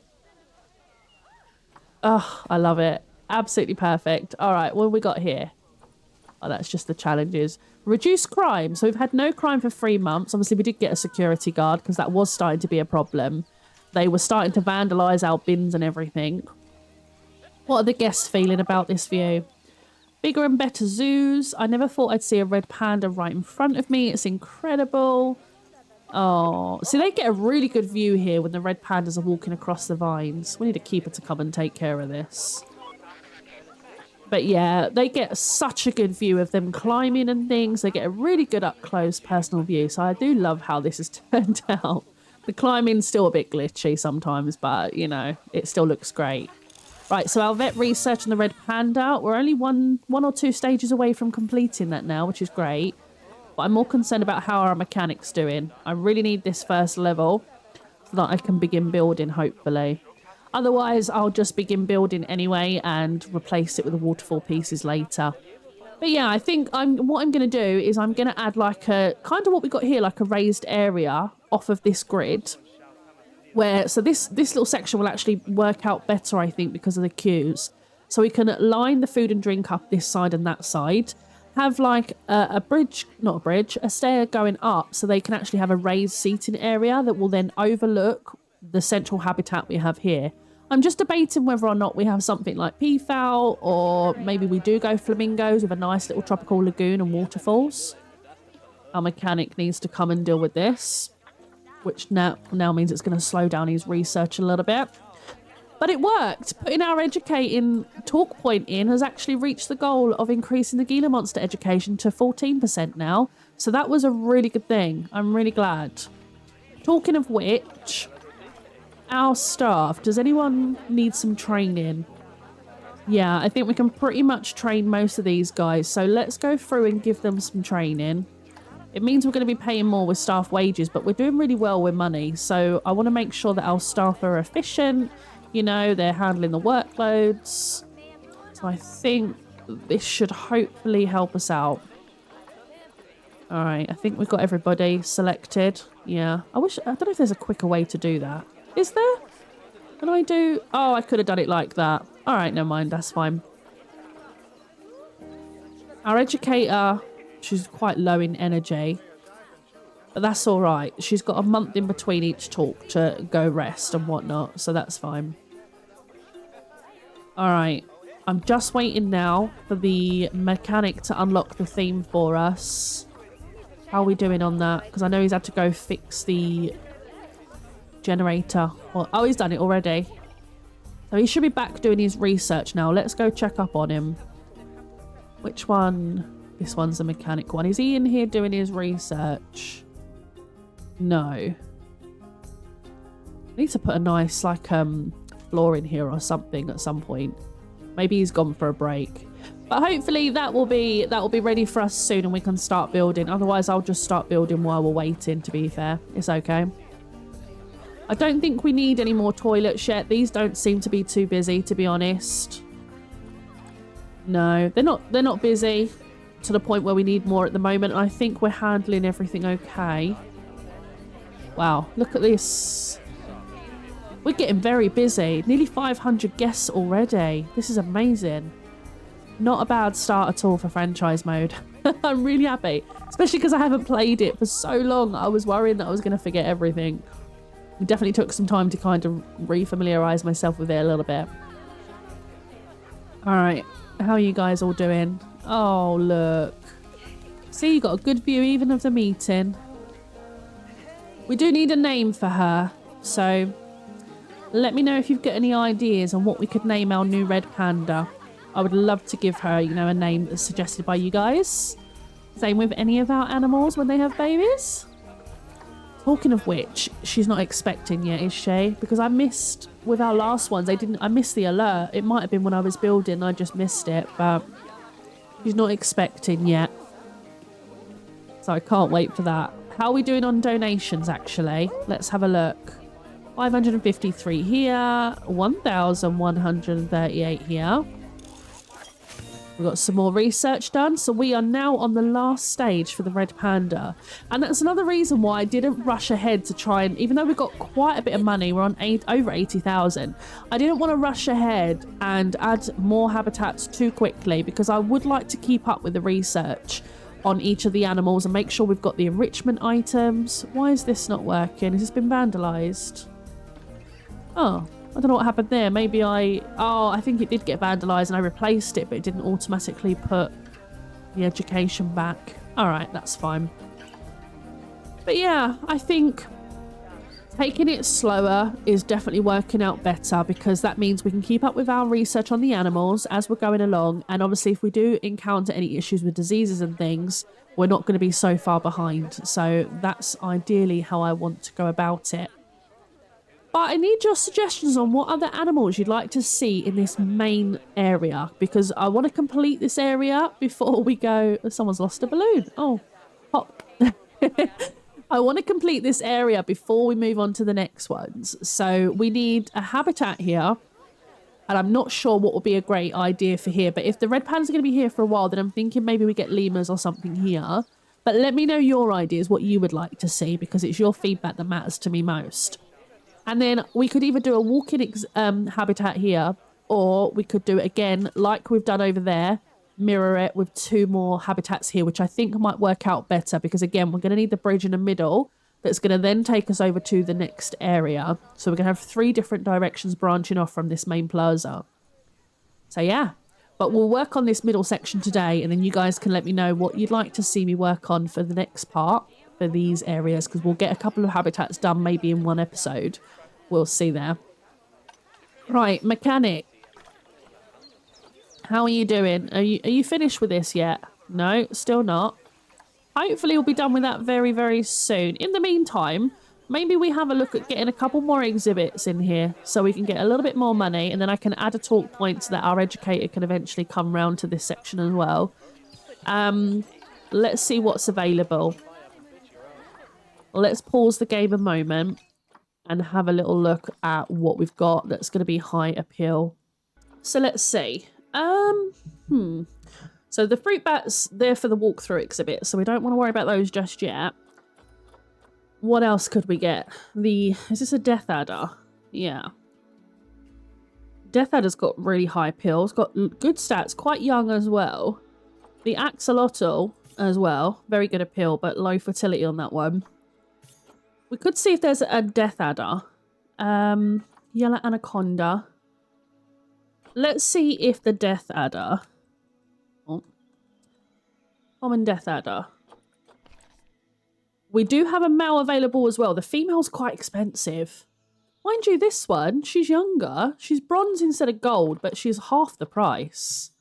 Oh, I love it. Absolutely perfect. All right, what have we got here? Oh, that's just the challenges. Reduce crime. So we've had no crime for 3 months. Obviously, we did get a security guard because that was starting to be a problem. They were starting to vandalise our bins and everything. What are the guests feeling about this view? Bigger and better zoos. I never thought I'd see a red panda right in front of me. It's incredible. Oh, see, they get a really good view here when the red pandas are walking across the vines. We need a keeper to come and take care of this. But yeah, they get such a good view of them climbing and things. They get a really good up-close personal view. So I do love how this has turned out. The climbing's still a bit glitchy sometimes, but, you know, it still looks great. Right, so our vet research on the red panda, we're only one or two stages away from completing that now, which is great. But I'm more concerned about how our mechanic's doing. I really need this first level so that I can begin building, hopefully. Otherwise, I'll just begin building anyway and replace it with the waterfall pieces later. But yeah, I think what I'm going to do is I'm going to add like a, kind of what we got here, like a raised area off of this grid. So this little section will actually work out better, I think, because of the queues. So we can line the food and drink up this side and that side. Have like a stair going up so they can actually have a raised seating area that will then overlook the central habitat we have here. I'm just debating whether or not we have something like peafowl or maybe we do go flamingos with a nice little tropical lagoon and waterfalls. Our mechanic needs to come and deal with this, which now means it's going to slow down his research a little bit. But it worked. Putting our educating talk point in has actually reached the goal of increasing the Gila monster education to 14% now. So that was a really good thing. I'm really glad. Talking of which, our staff, does anyone need some training? Yeah, I think we can pretty much train most of these guys. So let's go through and give them some training. It means we're going to be paying more with staff wages, but we're doing really well with money. So I want to make sure that our staff are efficient. You know, they're handling the workloads. So I think this should hopefully help us out. All right, I think we've got everybody selected. Yeah, I don't know if there's a quicker way to do that. Is there? Can I do? Oh, I could have done it like that. All right, never mind, that's fine. Our educator, she's quite low in energy, but that's all right. She's got a month in between each talk to go rest and whatnot, so that's fine. All right, I'm just waiting now for the mechanic to unlock the theme for us. How are we doing on that? Because I know he's had to go fix the generator. Oh, he's done it already. So he should be back doing his research now. Let's go check up on him. Which one? This one's the mechanic one. Is he in here doing his research? No. I need to put a nice like floor in here or something at some point. Maybe he's gone for a break. But hopefully that will be ready for us soon and we can start building. Otherwise, I'll just start building while we're waiting, to be fair. It's okay. I don't think we need any more toilets yet. These don't seem to be too busy, to be honest. No, they're not busy to the point where we need more at the moment. I think we're handling everything okay. Wow, look at this. We're getting very busy. Nearly 500 guests already. This is amazing. Not a bad start at all for franchise mode. I'm really happy, especially because I haven't played it for so long. I was worrying that I was going to forget everything. It definitely took some time to kind of re-familiarise myself with it a little bit. All right, how are you guys all doing? Oh, look. See, you got a good view even of the meeting. We do need a name for her, so let me know if you've got any ideas on what we could name our new red panda. I would love to give her, you know, a name that's suggested by you guys. Same with any of our animals when they have babies. Talking of which, she's not expecting yet, is she? Because I missed, with our last ones, I missed the alert. It might have been when I was building, I just missed it, but she's not expecting yet. So I can't wait for that. How are we doing on donations, actually? Let's have a look. 553 here, 1,138 here. We've got some more research done, so we are now on the last stage for the red panda. And that's another reason why I didn't rush ahead to try and, even though we've got quite a bit of money, we're on over 80,000, I didn't want to rush ahead and add more habitats too quickly because I would like to keep up with the research on each of the animals and make sure we've got the enrichment items. Why is this not working? Has this been vandalised? Oh, I don't know what happened there. Maybe I think it did get vandalised and I replaced it, but it didn't automatically put the education back. All right, that's fine. But yeah, I think taking it slower is definitely working out better because that means we can keep up with our research on the animals as we're going along. And obviously, if we do encounter any issues with diseases and things, we're not going to be so far behind. So that's ideally how I want to go about it. But I need your suggestions on what other animals you'd like to see in this main area because I want to complete this area before we go. Someone's lost a balloon. Oh, pop. I want to complete this area before we move on to the next ones. So we need a habitat here. And I'm not sure what will be a great idea for here. But if the red pandas are going to be here for a while, then I'm thinking maybe we get lemurs or something here. But let me know your ideas, what you would like to see, because it's your feedback that matters to me most. And then we could either do a walk-in habitat here, or we could do it again like we've done over there, mirror it with 2 more habitats here, which I think might work out better because, again, we're going to need the bridge in the middle that's going to then take us over to the next area. So we're going to have 3 different directions branching off from this main plaza. So, yeah. But we'll work on this middle section today, and then you guys can let me know what you'd like to see me work on for the next part. For these areas because we'll get a couple of habitats done maybe in one episode. We'll see there. Right, mechanic. How are you doing? Are you finished with this yet? No, still not. hopefully we'll be done with that very, very soon. In the meantime, maybe we have a look at getting a couple more exhibits in here so we can get a little bit more money, and then I can add a talk point so that our educator can eventually come round to this section as well. Let's see what's available. Let's pause the game a moment and have a little look at what we've got that's going to be high appeal. So let's see. So the fruit bats, they're for the walkthrough exhibit, so we don't want to worry about those just yet. What else could we get? Is this a death adder? Yeah. Death adder's got really high appeal. It's got good stats, quite young as well. The axolotl as well, very good appeal, but low fertility on that one. We could see if there's a death adder. Yellow anaconda. Let's see if the death adder... Oh. Common death adder. We do have a male available as well. The female's quite expensive. Mind you, this one, she's younger. She's bronze instead of gold, but she's half the price.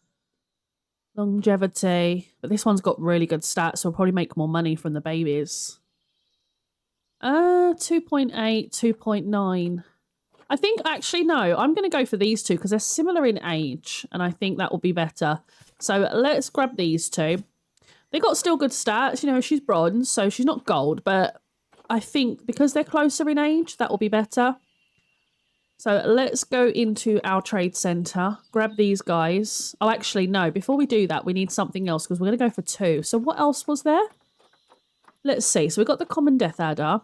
Longevity. But this one's got really good stats, so we'll probably make more money from the babies. 2.8, 2.9. I think, actually, no. I'm going to go for these two because they're similar in age, and I think that will be better. So let's grab these two. They got still good stats. You know, she's bronze, so she's not gold, but I think because they're closer in age, that will be better. So let's go into our trade centre, grab these guys. Oh, actually, no. Before we do that, we need something else because we're going to go for two. So what else was there? Let's see. So we've got the common death adder.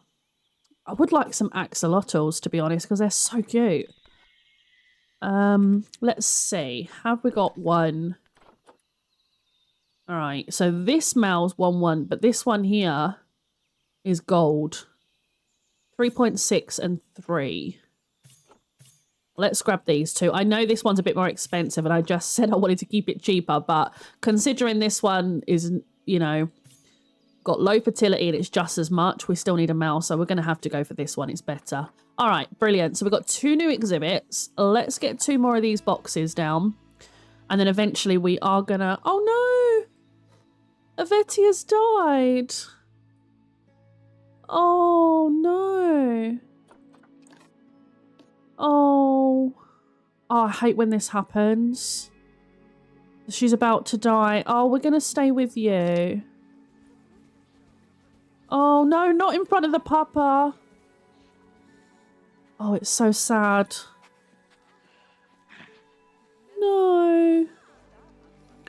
I would like some axolotls, to be honest, because they're so cute. Let's see. Have we got one? All right. So this male's 1-1, but this one here is gold. 3.6 and 3. Let's grab these two. I know this one's a bit more expensive, and I just said I wanted to keep it cheaper, but considering this one is, you know, got low fertility and it's just as much, we still need a male, so we're going to have to go for this one. It's better. All right, brilliant. So we've got two new exhibits. Let's get two more of these boxes down, and then eventually we are going to... Oh, no! Avetia's died. Oh, no. Oh, I hate when this happens. She's about to die. Oh, we're going to stay with you. Oh, no, not in front of the papa. Oh, it's so sad. No.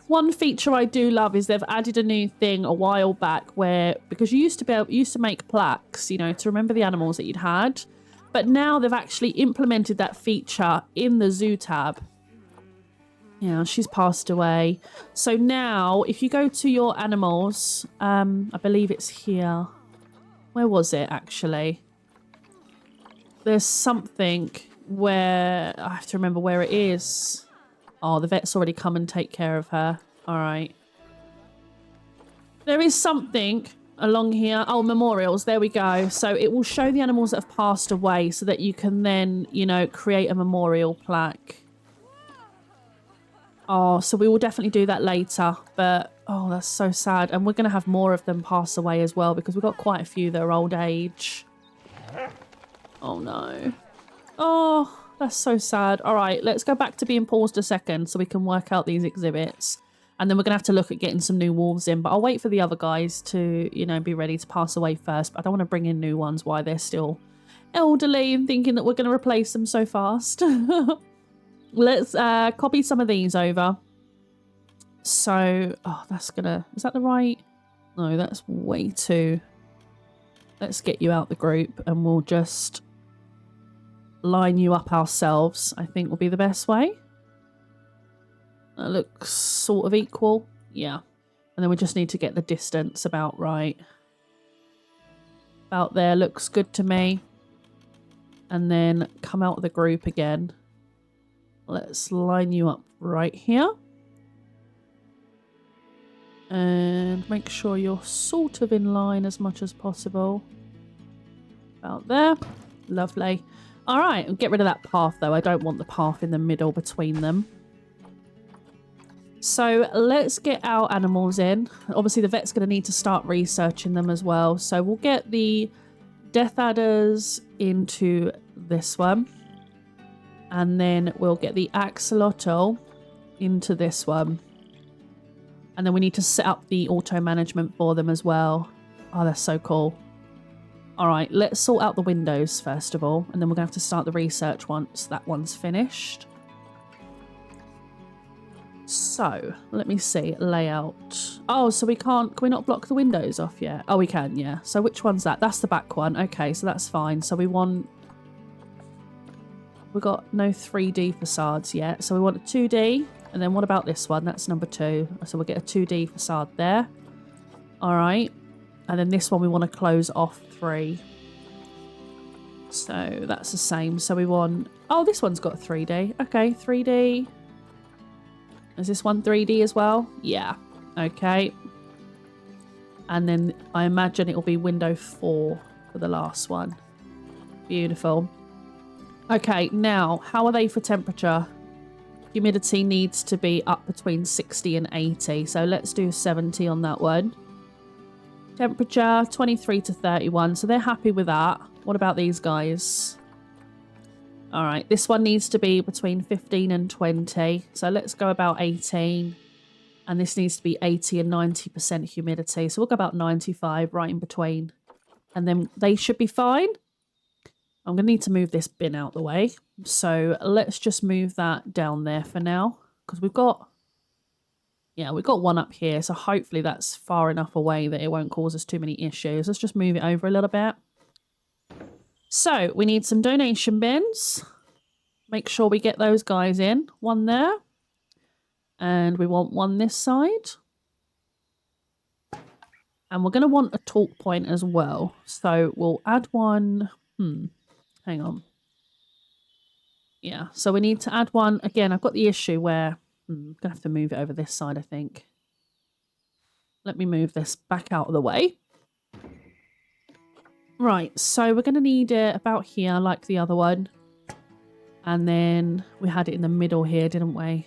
One feature I do love is they've added a new thing a while back where, because you used to make plaques, you know, to remember the animals that you'd had. But now they've actually implemented that feature in the zoo tab. Yeah, she's passed away. So now, if you go to your animals, I believe it's here. Where was it, actually? There's something where... I have to remember where it is. Oh, the vet's already come and take care of her. All right. There is something... along here. Oh, memorials. There we go. So it will show the animals that have passed away so that you can then, you know, create a memorial plaque. Oh, so we will definitely do that later. But, oh, that's so sad. And we're going to have more of them pass away as well because we've got quite a few that are old age. Oh, no. Oh, that's so sad. All right, let's go back to being paused a second so we can work out these exhibits. And then we're going to have to look at getting some new wolves in. But I'll wait for the other guys to, you know, be ready to pass away first. But I don't want to bring in new ones while they're still elderly and thinking that we're going to replace them so fast. Let's copy some of these over. So, oh, that's going to... Is that the right... No, that's way too... Let's get you out the group and we'll just line you up ourselves. I think will be the best way. That looks sort of equal. Yeah. And then we just need to get the distance about right. About there looks good to me. And then come out of the group again. Let's line you up right here. And make sure you're sort of in line as much as possible. About there. Lovely. All right. Get rid of that path though. I don't want the path in the middle between them. So let's get our animals in. Obviously the vet's going to need to start researching them as well. So we'll get the death adders into this one. And then we'll get the axolotl into this one. And then we need to set up the auto management for them as well. Oh, that's so cool. All right, let's sort out the windows first of all. And then we're going to have to start the research once that one's finished. So, let me see. Layout. Oh, so can we not block the windows off yet? Oh, we can, yeah. So which one's that? That's the back one. Okay, so that's fine. So we've got no 3D facades yet. So we want a 2D. And then what about this one? That's number 2. So we'll get a 2D facade there. All right. And then this one we want to close off 3. So that's the same. So we want... Oh, this one's got 3D. Okay, 3D. Is this one 3D as well? Yeah. Okay. And then I imagine it will be window 4 for the last one. Beautiful. Okay, now, how are they for temperature? Humidity needs to be up between 60 and 80. So let's do 70 on that one. Temperature, 23 to 31. So they're happy with that. What about these guys? All right, this one needs to be between 15 and 20. So let's go about 18. And this needs to be 80 and 90% humidity. So we'll go about 95, right in between. And then they should be fine. I'm going to need to move this bin out the way. So let's just move that down there for now. Because we've got... Yeah, we've got one up here. So hopefully that's far enough away that it won't cause us too many issues. Let's just move it over a little bit. So we need some donation bins. Make sure we get those guys in. One there. And we want one this side. And we're going to want a talk point as well. So we'll add one. Hang on. Yeah, so we need to add one. Again, I've got the issue where I'm going to have to move it over this side, I think. Let me move this back out of the way. Right, so we're going to need it about here, like the other one. And then we had it in the middle here, didn't we?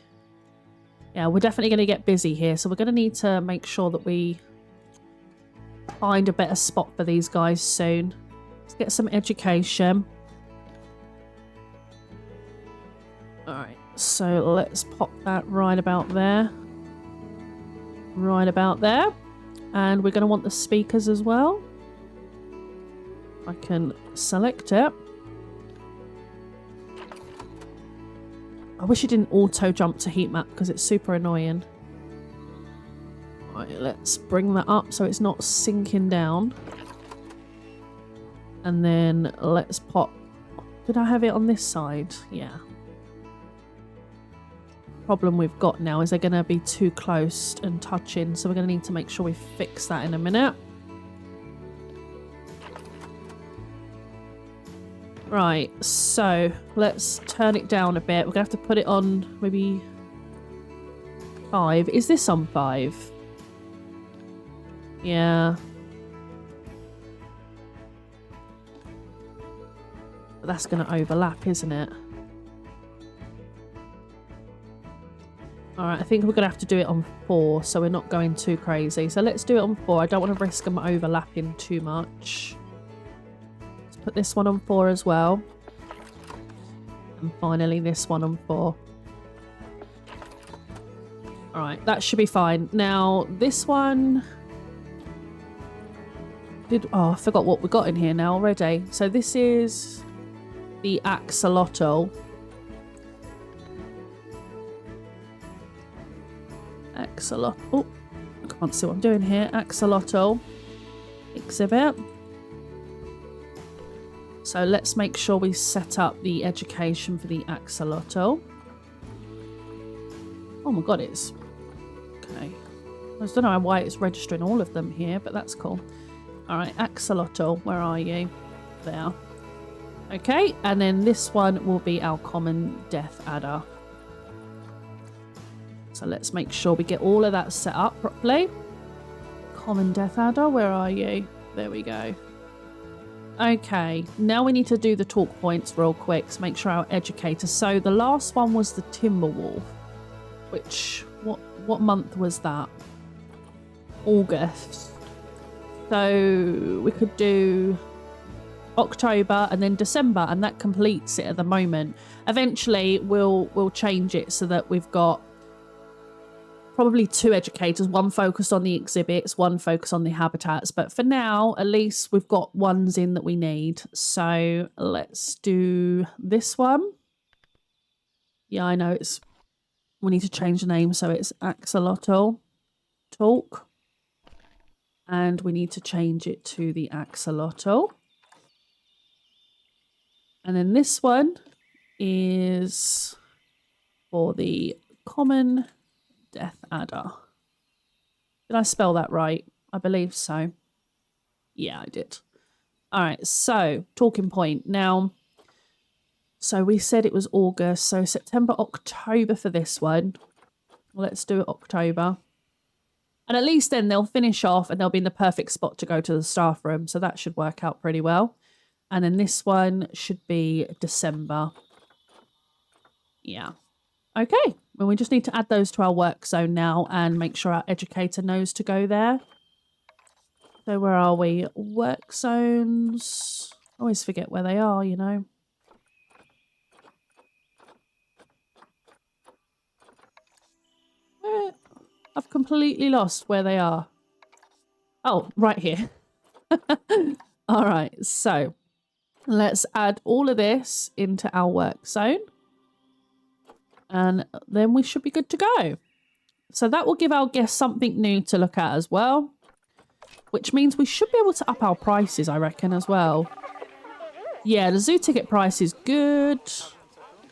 Yeah, we're definitely going to get busy here. So we're going to need to make sure that we find a better spot for these guys soon. Let's get some education. Alright, so let's pop that right about there. Right about there. And we're going to want the speakers as well. I can select it. I wish it didn't auto jump to heat map because it's super annoying. Right, let's bring that up so it's not sinking down. And then let's pop... Did I have it on this side? Yeah. Problem we've got now is they're going to be too close and touching. So we're going to need to make sure we fix that in a minute. Right, so let's turn it down a bit. We're going to have to put it on maybe 5. Is this on 5? Yeah. But that's going to overlap, isn't it? Alright, I think we're going to have to do it on 4, so we're not going too crazy. So let's do it on 4. I don't want to risk them overlapping too much. Let's put this one on 4 as well. And finally this one on 4. Alright, that should be fine. Now, this one... Oh, I forgot what we got in here now already. So this is the axolotl. Axolotl. Oh, I can't see what I'm doing here. Axolotl exhibit. So let's make sure we set up the education for the axolotl. Oh my god, it's... Okay. I don't know why it's registering all of them here, but that's cool. Alright, axolotl, where are you? There. Okay, and then this one will be our common death adder. So let's make sure we get all of that set up properly. Common death adder, where are you? There we go. Okay, now we need to do the talk points real quick to make sure our educator. So the last one was the timber wolf, which What month was that? August. So we could do October and then December, and that completes it at the moment. Eventually we'll change it so that we've got probably 2 educators, one focused on the exhibits, one focused on the habitats, but for now at least we've got ones in that we need. So let's do this one. Yeah, I know we need to change the name so it's Axolotl Talk, and we need to change it to the Axolotl. And then this one is for the common death adder. Did I spell that right? I believe so. Yeah, I did. All right, so talking point. Now, so we said it was August, so September, October for this one. Let's do it October. And at least then they'll finish off and they'll be in the perfect spot to go to the staff room. So that should work out pretty well. And then this one should be December. Yeah. Okay. Well, we just need to add those to our work zone now and make sure our educator knows to go there. So where are we? Work zones. I always forget where they are, you know. I've completely lost where they are. Oh, right here. All right. So let's add all of this into our work zone. And then we should be good to go. So that will give our guests something new to look at as well. Which means we should be able to up our prices, I reckon, as well. Yeah, the zoo ticket price is good.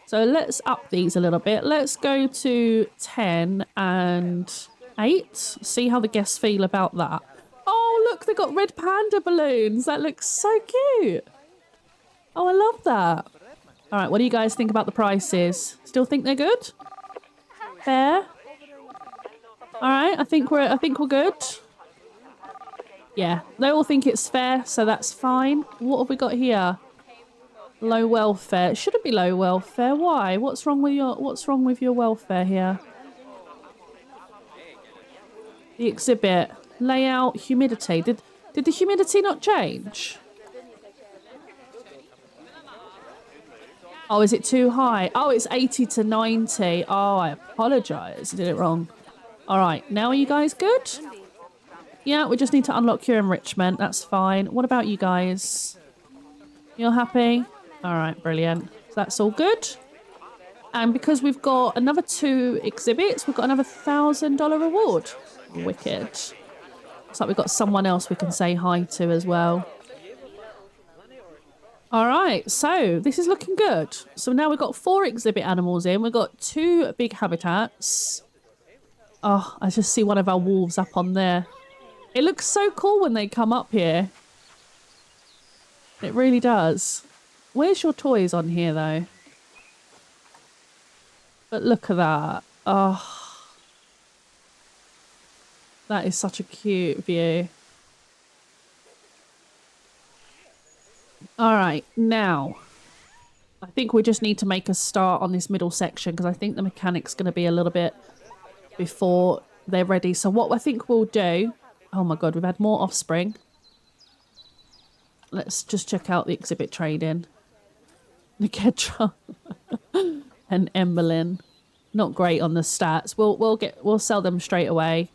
So let's up these a little bit. Let's go to 10 and 8. See how the guests feel about that. Oh, look, they got red panda balloons. That looks so cute. Oh, I love that. All right, what do you guys think about the prices? Still think they're good? Fair? All right, I think we're good. Yeah, they all think it's fair, so that's fine. What have we got here? Low welfare. It shouldn't be low welfare. Why? What's wrong with your welfare here? The exhibit. Layout, humidity. Did the humidity not change? Oh, is it too high? Oh, it's 80 to 90. Oh, I apologise. I did it wrong. All right, now are you guys good? Yeah, we just need to unlock your enrichment. That's fine. What about you guys? You're happy? All right, brilliant. So that's all good. And because we've got another 2 exhibits, we've got another $1,000 reward. Wicked. Looks like we've got someone else we can say hi to as well. All right, so this is looking good. So now we've got 4 exhibit animals in. We've got 2 big habitats. Oh, I just see one of our wolves up on there. It looks so cool when they come up here. It really does. Where's your toys on here, though? But look at that. Oh, that is such a cute view. All right, now, I think we just need to make a start on this middle section because I think the mechanic's going to be a little bit before they're ready. So what I think we'll do... Oh my god, we've had more offspring. Let's just check out the exhibit trading. Nikedra and Emberlyn. Not great on the stats. We'll sell them straight away.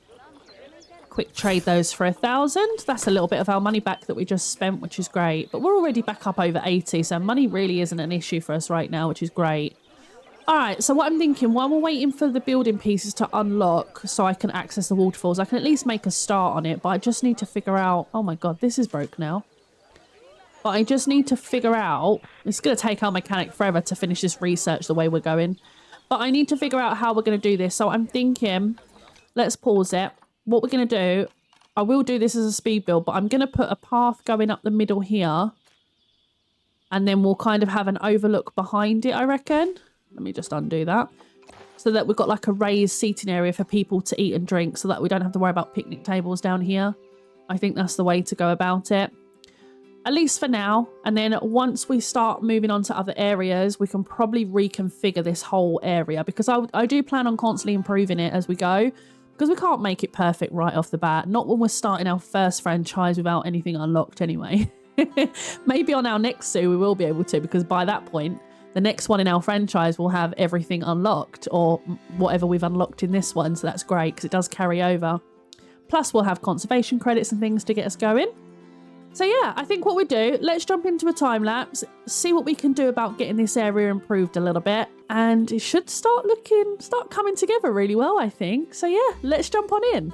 Quick trade those for 1,000. That's a little bit of our money back that we just spent, which is great. But we're already back up over 80, so money really isn't an issue for us right now, which is great. All right, so what I'm thinking, while we're waiting for the building pieces to unlock so I can access the waterfalls, I can at least make a start on it, but I just need to figure out... Oh my god, this is broke now. But I just need to figure out... It's going to take our mechanic forever to finish this research the way we're going. But I need to figure out how we're going to do this. So I'm thinking, let's pause it. What we're going to do, I will do this as a speed build, but I'm going to put a path going up the middle here. And then we'll kind of have an overlook behind it, I reckon. Let me just undo that. So that we've got like a raised seating area for people to eat and drink so that we don't have to worry about picnic tables down here. I think that's the way to go about it. at least for now. And then once we start moving on to other areas, we can probably reconfigure this whole area, because I do plan on constantly improving it as we go, because we can't make it perfect right off the bat. Not when we're starting our first franchise without anything unlocked anyway. Maybe on our next zoo we will be able to, because by that point, the next one in our franchise will have everything unlocked, or whatever we've unlocked in this one. So that's great, because it does carry over. Plus we'll have conservation credits and things to get us going. So yeah, I think what we do, let's jump into a time lapse, see what we can do about getting this area improved a little bit, and it should start coming together really well, I think. So yeah, let's jump on in.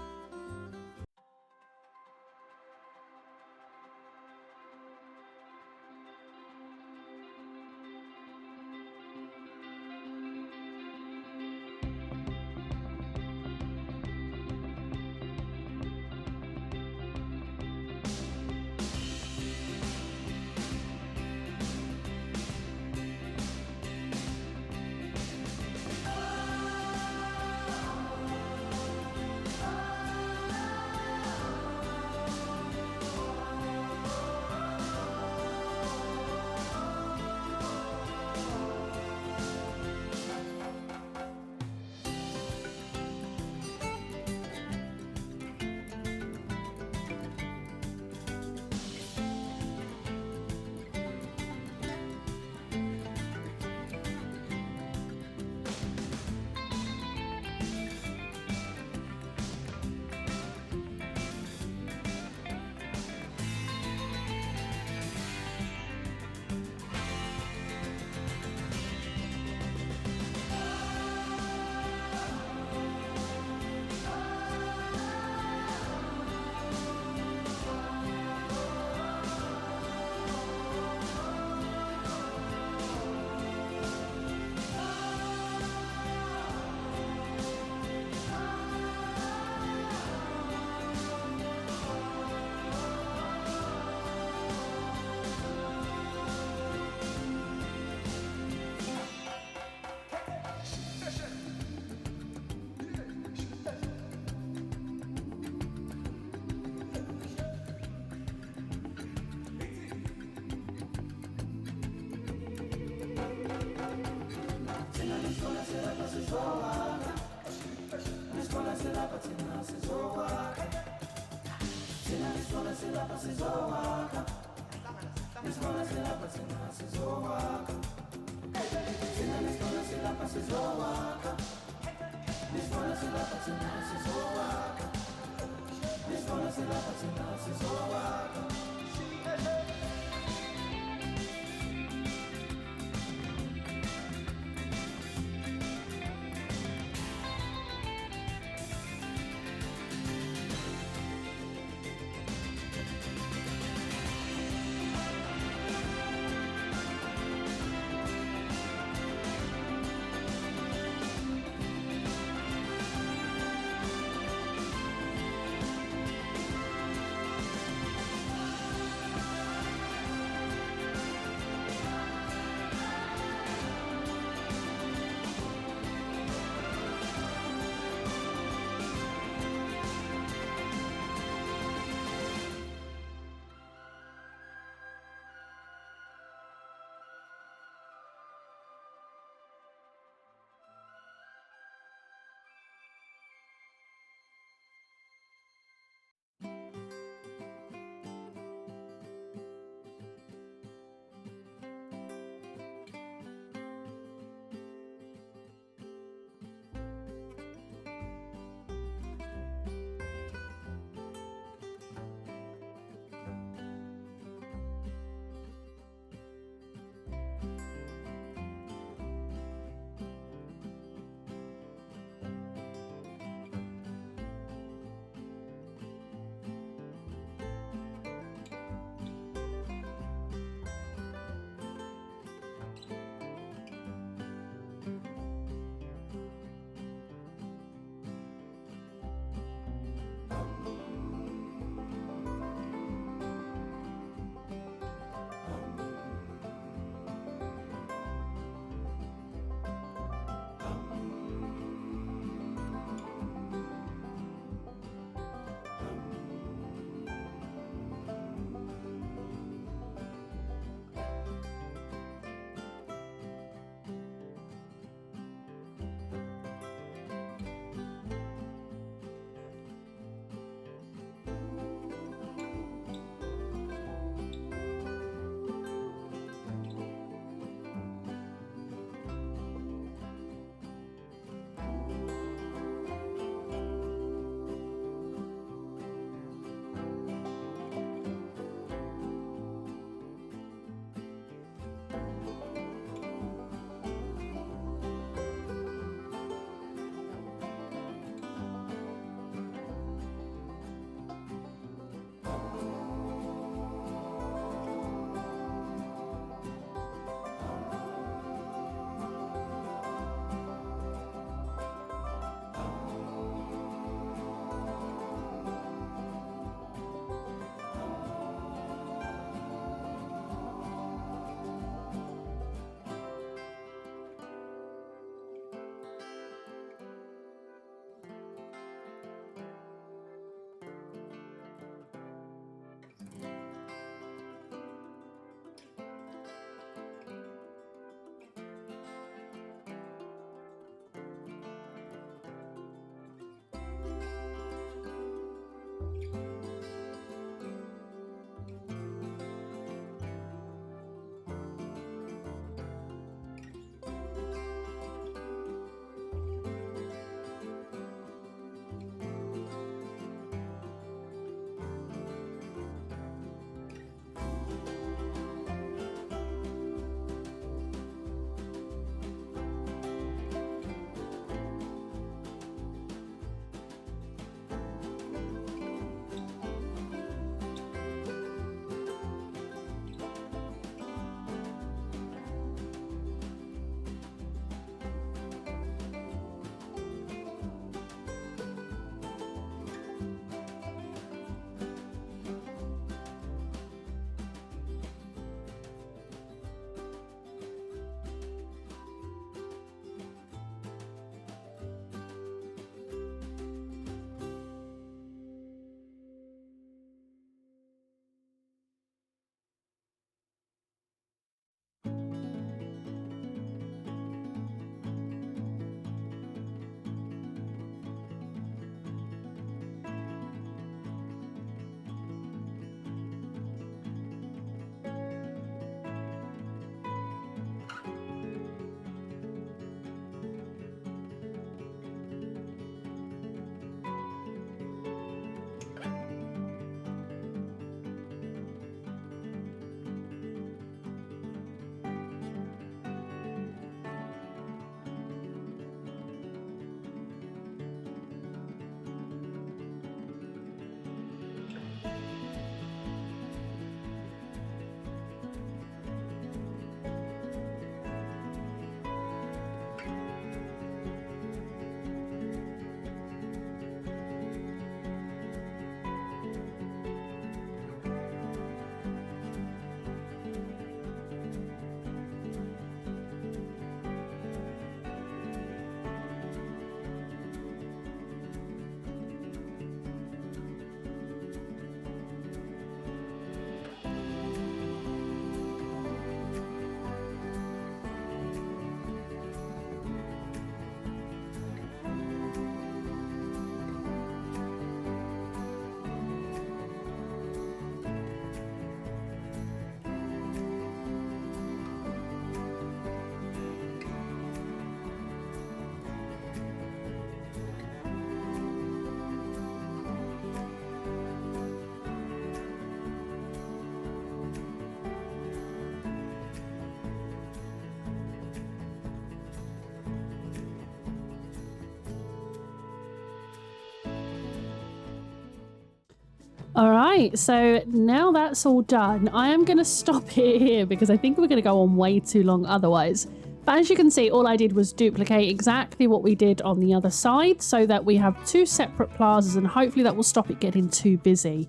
All right, so now that's all done, I am going to stop it here because I think we're going to go on way too long otherwise. But as you can see, all I did was duplicate exactly what we did on the other side so that we have two separate plazas, and hopefully that will stop it getting too busy.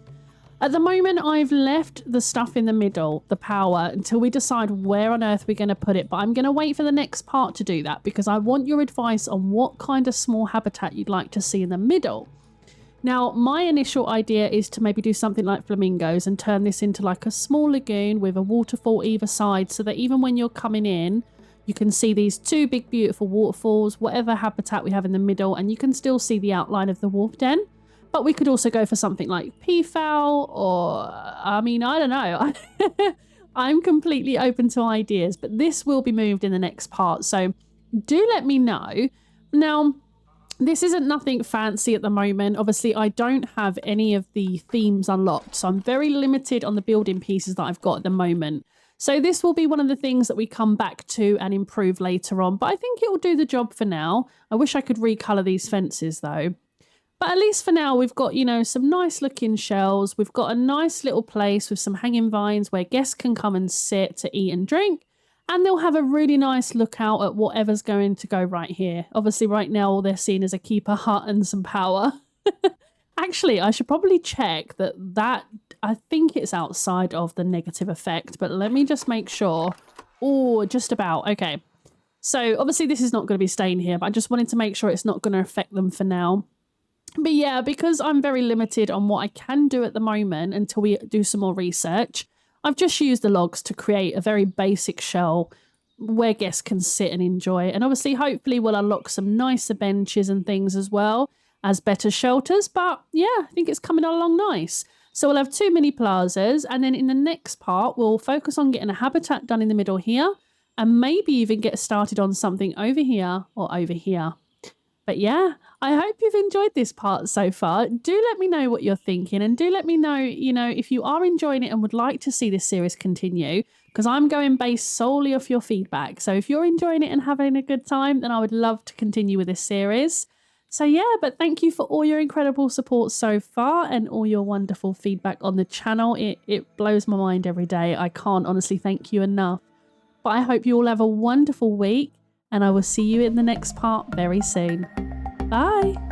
At the moment, I've left the stuff in the middle, the power, until we decide where on earth we're going to put it. But I'm going to wait for the next part to do that because I want your advice on what kind of small habitat you'd like to see in the middle. Now, my initial idea is to maybe do something like flamingos and turn this into like a small lagoon with a waterfall either side so that even when you're coming in, you can see these two big beautiful waterfalls, whatever habitat we have in the middle, and you can still see the outline of the wolf den. But we could also go for something like peafowl or, I mean, I don't know. I'm completely open to ideas, but this will be moved in the next part. So do let me know. Now, this isn't nothing fancy at the moment. Obviously, I don't have any of the themes unlocked, so I'm very limited on the building pieces that I've got at the moment. So this will be one of the things that we come back to and improve later on, but I think it will do the job for now. I wish I could recolor these fences though. But at least for now, we've got, you know, some nice looking shells. We've got a nice little place with some hanging vines where guests can come and sit to eat and drink. And they'll have a really nice look out at whatever's going to go right here. Obviously, right now, all they're seeing is a keeper hut and some power. Actually, I should probably check that I think it's outside of the negative effect. But let me just make sure. Oh, just about. Okay. So obviously, this is not going to be staying here. But I just wanted to make sure it's not going to affect them for now. But yeah, because I'm very limited on what I can do at the moment until we do some more research, I've just used the logs to create a very basic shell where guests can sit and enjoy. And obviously, hopefully we'll unlock some nicer benches and things as well as better shelters. But yeah, I think it's coming along nice. So we'll have two mini plazas. And then in the next part, we'll focus on getting a habitat done in the middle here. And maybe even get started on something over here or over here. But yeah, I hope you've enjoyed this part so far. Do let me know what you're thinking, and do let me know, you know, if you are enjoying it and would like to see this series continue, because I'm going based solely off your feedback. So if you're enjoying it and having a good time, then I would love to continue with this series. So yeah, but thank you for all your incredible support so far and all your wonderful feedback on the channel. It blows my mind every day. I can't honestly thank you enough. But I hope you all have a wonderful week, and I will see you in the next part very soon. Bye!